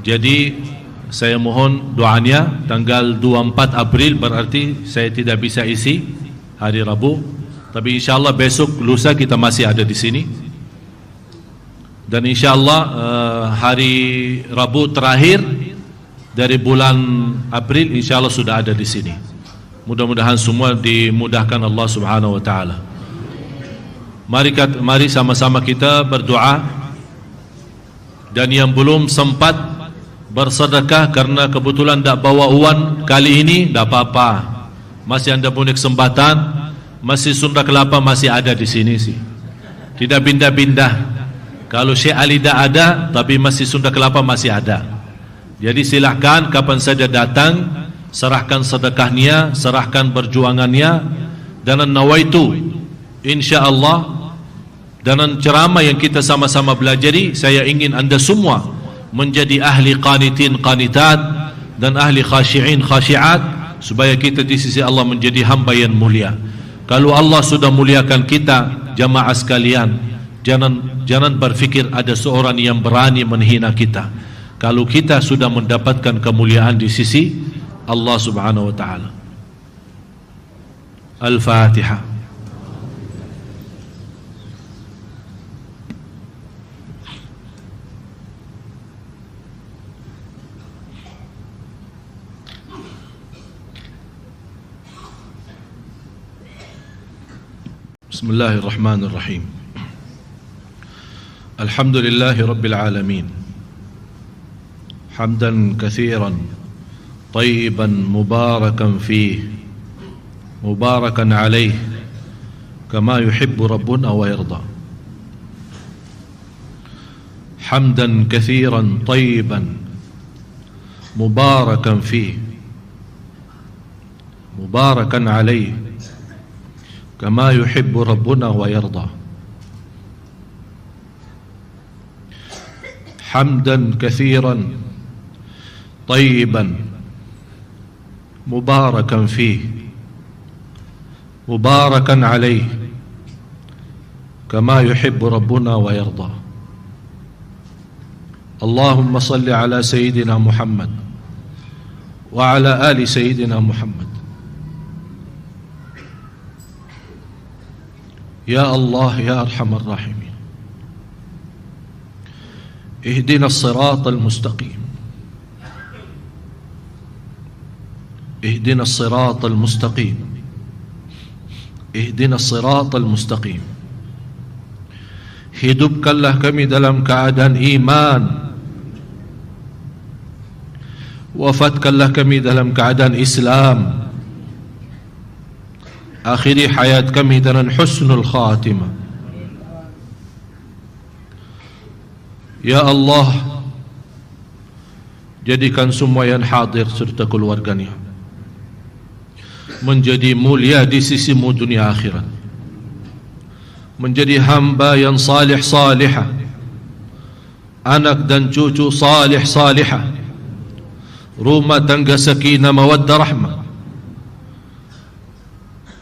Jadi saya mohon doanya. Tanggal 24 April berarti saya tidak bisa isi hari Rabu, tapi insyaAllah besok lusa kita masih ada di sini. Dan insyaAllah hari Rabu terakhir dari bulan April insyaAllah sudah ada di sini. Mudah-mudahan semua dimudahkan Allah Subhanahu wa taala. Mari sama-sama kita berdoa. Dan yang belum sempat bersedekah karena kebetulan tak bawa uang kali ini, tak apa-apa. Masih anda punya kesempatan, masih Sunda Kelapa masih ada di sini sih. Tidak pindah-pindah. Kalau Syekh Ali tak ada, tapi masih Sunda Kelapa masih ada. Jadi silahkan kapan saja datang, serahkan sedekahnya, serahkan perjuangannya, dan nawaitu insyaallah dengan ceramah yang kita sama-sama belajari, saya ingin anda semua menjadi ahli qanitin qanitat dan ahli khashi'in khashi'at, supaya kita di sisi Allah menjadi hamba yang mulia. Kalau Allah sudah muliakan kita, jamaah sekalian, jangan berfikir ada seorang yang berani menghina kita. Kalau kita sudah mendapatkan kemuliaan di sisi Allah Subhanahu wa taala. Al-Fatihah. Bismillahirrahmanirrahim. Alhamdulillahi rabbil alamin. Hamdan katsiran طيبا مباركا فيه مباركا عليه كما يحب ربنا ويرضى حمدا كثيرا طيبا مباركا فيه مباركا عليه كما يحب ربنا ويرضى حمدا كثيرا طيبا مباركا فيه مباركا عليه كما يحب ربنا ويرضى اللهم صل على سيدنا محمد وعلى آل سيدنا محمد يا الله يا أرحم الراحمين اهدنا الصراط المستقيم اهدنا الصراط المستقيم اهدنا الصراط المستقيم. Hidupkanlah kami dalam keadaan iman, wafatkanlah kami dalam keadaan Islam, akhiri hayat kami dengan husnul khatimah. Ya Allah, jadikan semua yang hadir serta keluarganya menjadi mulia di sisimu dunia akhirat, menjadi hamba yang salih salihah, anak dan cucu salih salihah, rumah tangga sakinah mawaddah rahmah,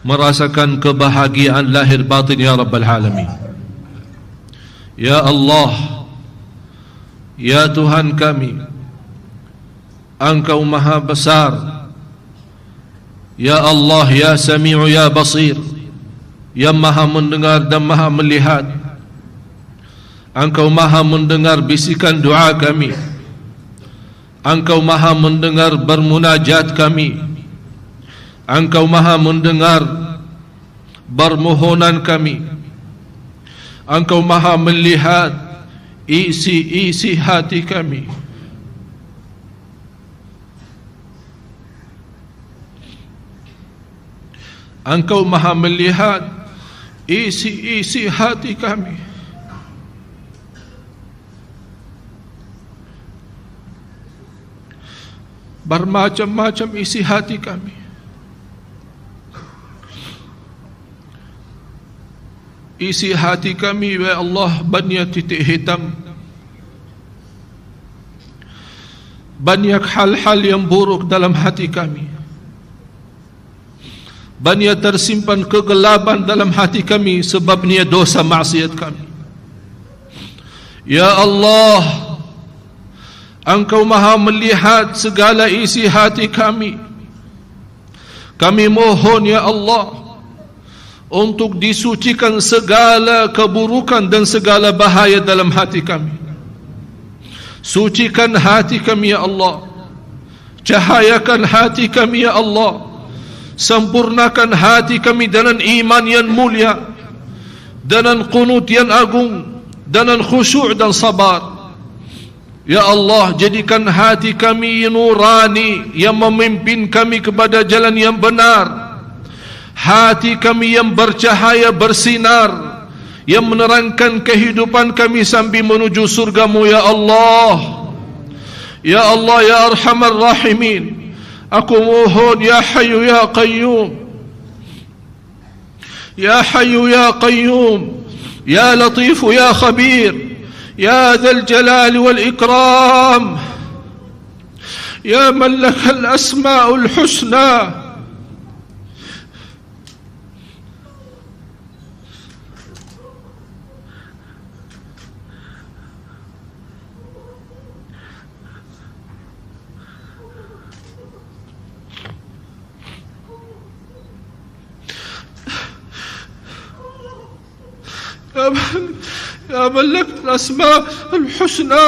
merasakan kebahagiaan lahir batin ya Rabbal Alamin. Ya Allah, ya Tuhan kami, Engkau maha besar. Ya Allah, Ya Sami'u, Ya Basir, yang maha mendengar dan maha melihat. Engkau maha mendengar bisikan doa kami. Engkau maha mendengar bermunajat kami. Engkau maha mendengar permohonan kami. Engkau maha melihat isi hati kami. Engkau maha melihat isi hati kami. Bermacam-macam isi hati kami. Isi hati kami, ya Allah, banyak titik hitam, banyak hal-hal yang buruk dalam hati kami, banyak tersimpan kegelapan dalam hati kami sebabnya dosa maksiat kami. Ya Allah, Engkau maha melihat segala isi hati kami. Kami mohon, Ya Allah, untuk disucikan segala keburukan dan segala bahaya dalam hati kami. Sucikan hati kami, Ya Allah. Cahayakan hati kami, Ya Allah. Sempurnakan hati kami dengan iman yang mulia, dengan qunut yang agung, dengan khusyuk dan sabar. Ya Allah, jadikan hati kami nurani yang memimpin kami kepada jalan yang benar. Hati kami yang bercahaya, bersinar, yang menerangkan kehidupan kami sambil menuju surgamu, Ya Allah. Ya Allah, Ya Arhamar Rahimin, aku mohon, Ya Hayyu Ya Qayyum, Ya Hayyu Ya Qayyum, Ya Latifu Ya Khabir, Ya Dzal Jalali wal Ikram, Ya Man Lakal Asma'ul Husna. يا من لك الأسماء الحسنى.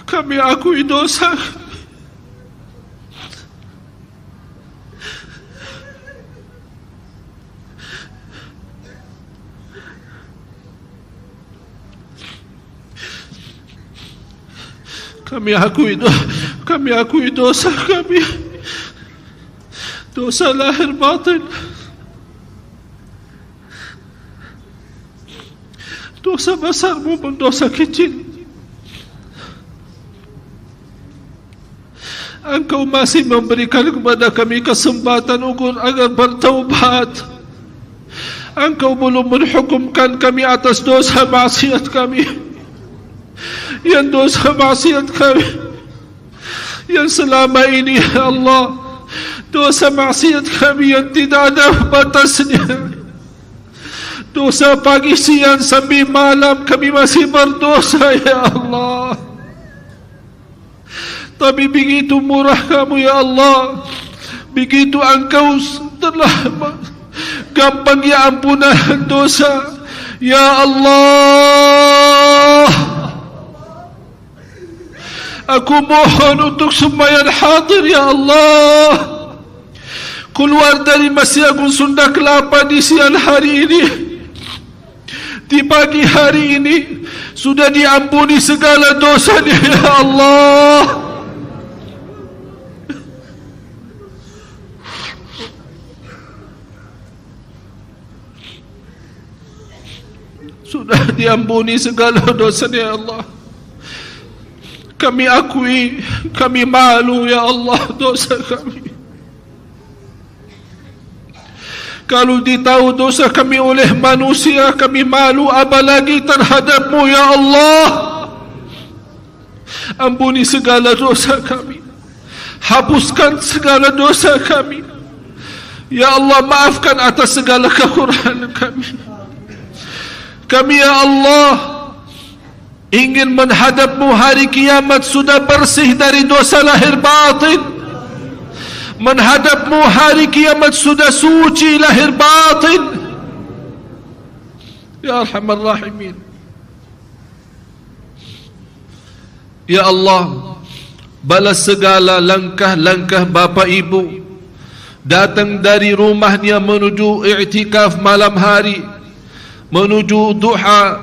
Kami akui dosa. Kami akui dosa kami. Dosa lahir batin, dosa besar maupun dosa kecil. Engkau masih memberikan kepada kami kesempatan agar bertaubat. Engkau belum menghukumkan kami atas dosa maksiat kami. Yang dosa maksiat kami yang selama ini, ya Allah, dosa maksiat kami yang tidak ada batasnya. Dosa pagi, siang, sampai malam kami masih berdosa, ya Allah. Tapi begitu murah kamu, ya Allah. Begitu Engkau telah gampang ya ampunan dosa, ya Allah. Aku mohon untuk semua yang hadir, ya Allah, keluar dari Masjid Agung Sunda Kelapa di siang hari ini, di pagi hari ini, sudah diampuni segala dosanya, ya Allah. Sudah diampuni segala dosanya, ya Allah. Kami akui, kami malu, ya Allah, dosa kami. Kalau ditahu dosa kami oleh manusia, kami malu, apalagi terhadap-Mu, ya Allah. Ampuni segala dosa kami, hapuskan segala dosa kami, ya Allah. Maafkan atas segala kekurangan kami. Kami ya Allah ingin menghadap-Mu hari kiamat sudah bersih dari dosa lahir batin. Menghadap-Mu hari kiamat sudah suci lahir batin. Ya Arhamar Rahimin. Ya Allah, balas segala langkah-langkah bapa ibu datang dari rumahnya menuju i'tikaf malam hari, menuju duha,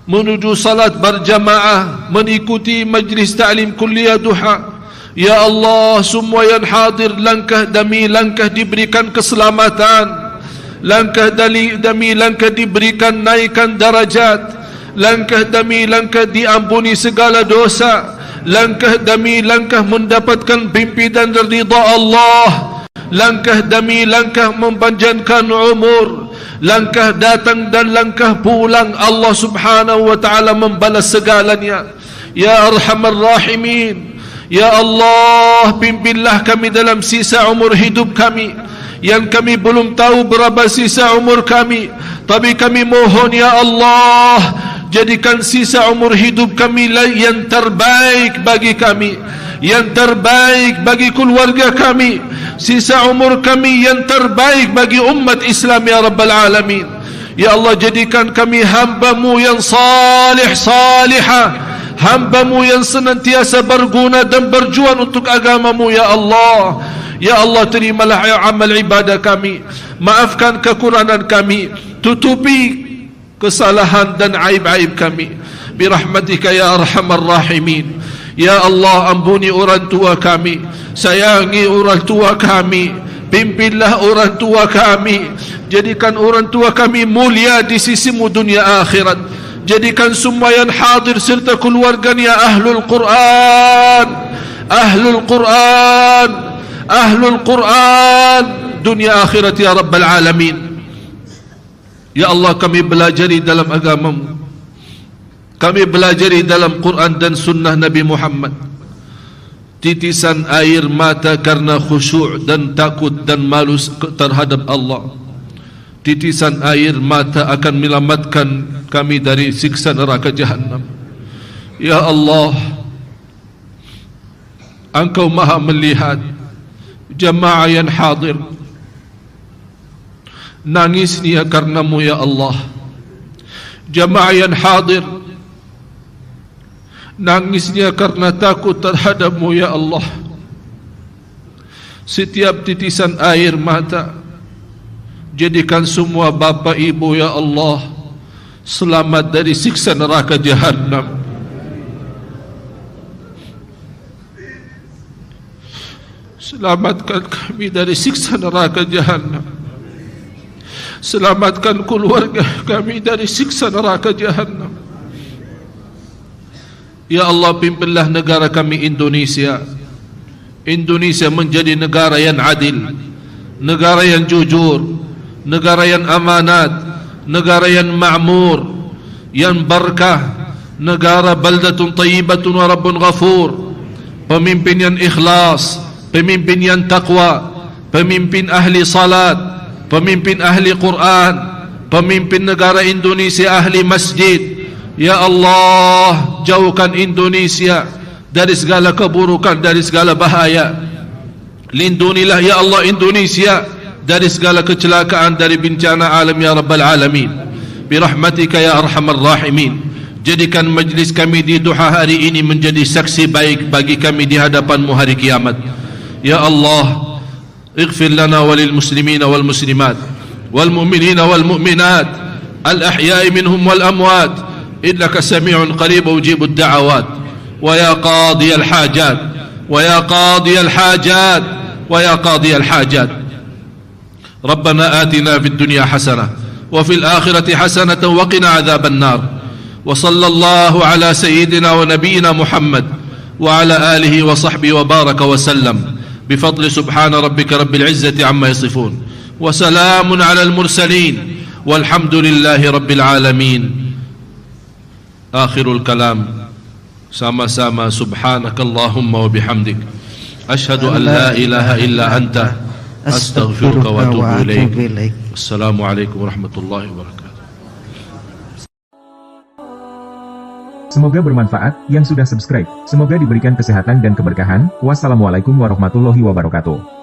menuju salat berjamaah, mengikuti majlis ta'lim kuliah duha. Ya Allah, semua yang hadir langkah demi langkah diberikan keselamatan, langkah demi langkah diberikan naikkan darajat, langkah demi langkah diampuni segala dosa, langkah demi langkah mendapatkan pimpinan dan ridha Allah, langkah demi langkah mempanjangkan umur, langkah datang dan langkah pulang. Allah subhanahu wa ta'ala membalas segalanya. Ya Arhamar Rahimin, Ya Allah, pimpinlah kami dalam sisa umur hidup kami yang kami belum tahu berapa sisa umur kami, tapi kami mohon ya Allah, jadikan sisa umur hidup kami yang terbaik bagi kami, yang terbaik bagi keluarga kami, sisa umur kami yang terbaik bagi umat Islam ya Rabbal Alamin. Ya Allah, jadikan kami hamba-Mu yang salih-salihah, hamba-Mu yang senantiasa berguna dan berjuang untuk agama-Mu ya Allah. Ya Allah, terimalah amal ibadah kami, maafkan kekurangan kami, tutupi kesalahan dan aib-aib kami birahmatika ya Arhamar Rahimin. Ya Allah, ampuni orang tua kami, sayangi orang tua kami, pimpinlah orang tua kami, jadikan orang tua kami mulia di sisi-Mu dunia akhirat. Jadikan semua yang hadir serta keluarganya ahlul Quran, ahlul Quran, ahlul Quran dunia akhirat ya Rabbal Alamin. Ya Allah, kami belajari dalam agama-Mu, kami belajari dalam Quran dan sunnah Nabi Muhammad, titisan air mata karena khusyuk dan takut dan malu terhadap Allah. Titisan air mata akan menyelamatkan kami dari siksa neraka Jahannam. Ya Allah, Engkau maha melihat jamaah yang hadir, nangisnya karenamu ya Allah. Jamaah yang hadir nangisnya karena takut terhadap-Mu ya Allah. Setiap titisan air mata, jadikan semua bapa ibu ya Allah selamat dari siksa neraka Jahannam. Selamatkan kami dari siksa neraka Jahannam. Selamatkan keluarga kami dari siksa neraka Jahannam. Ya Allah, pimpinlah negara kami Indonesia. Indonesia menjadi negara yang adil, negara yang jujur, negara yang amanat, negara yang ma'mur, yang berkah, negara baldatun tayyibatun wa rabbun ghafur. Pemimpin yang ikhlas, pemimpin yang taqwa, pemimpin ahli salat, pemimpin ahli Quran, pemimpin negara Indonesia ahli masjid. Ya Allah, jauhkan Indonesia dari segala keburukan, dari segala bahaya. Lindungilah ya Allah Indonesia dari segala kecelakaan, dari bencana alam ya Rabbal Alamin. Birahmatika ya Arhamar Rahimin. Jadikan majlis kami di duha hari ini menjadi saksi baik bagi kami di hadapan-Mu hari kiamat. Ya Allah, ighfir lana walil muslimina wal muslimat wal mu'minina wal mu'minat al ahya'i minhum wal amwat innaka sami'un qarib ujibud da'awat. Wa ya qadi al hajat, wa ya qadi al hajat, wa ya qadi al hajat. ربنا آتنا في الدنيا حسنة وفي الآخرة حسنة وقنا عذاب النار. وصلى الله على سيدنا ونبينا محمد وعلى آله وصحبه وبارك وسلم بفضل سبحان ربك رب العزة عما يصفون وسلام على المرسلين والحمد لله رب العالمين. آخر الكلام sama-sama subhanaka Allahumma wa bihamdik asyhadu an la ilaha illa anta astaghfiruka wa atubu ilaik. Assalamualaikum warahmatullahi wabarakatuh. Semoga bermanfaat. Yang sudah subscribe, semoga diberikan kesehatan dan keberkahan. Wassalamualaikum warahmatullahi wabarakatuh.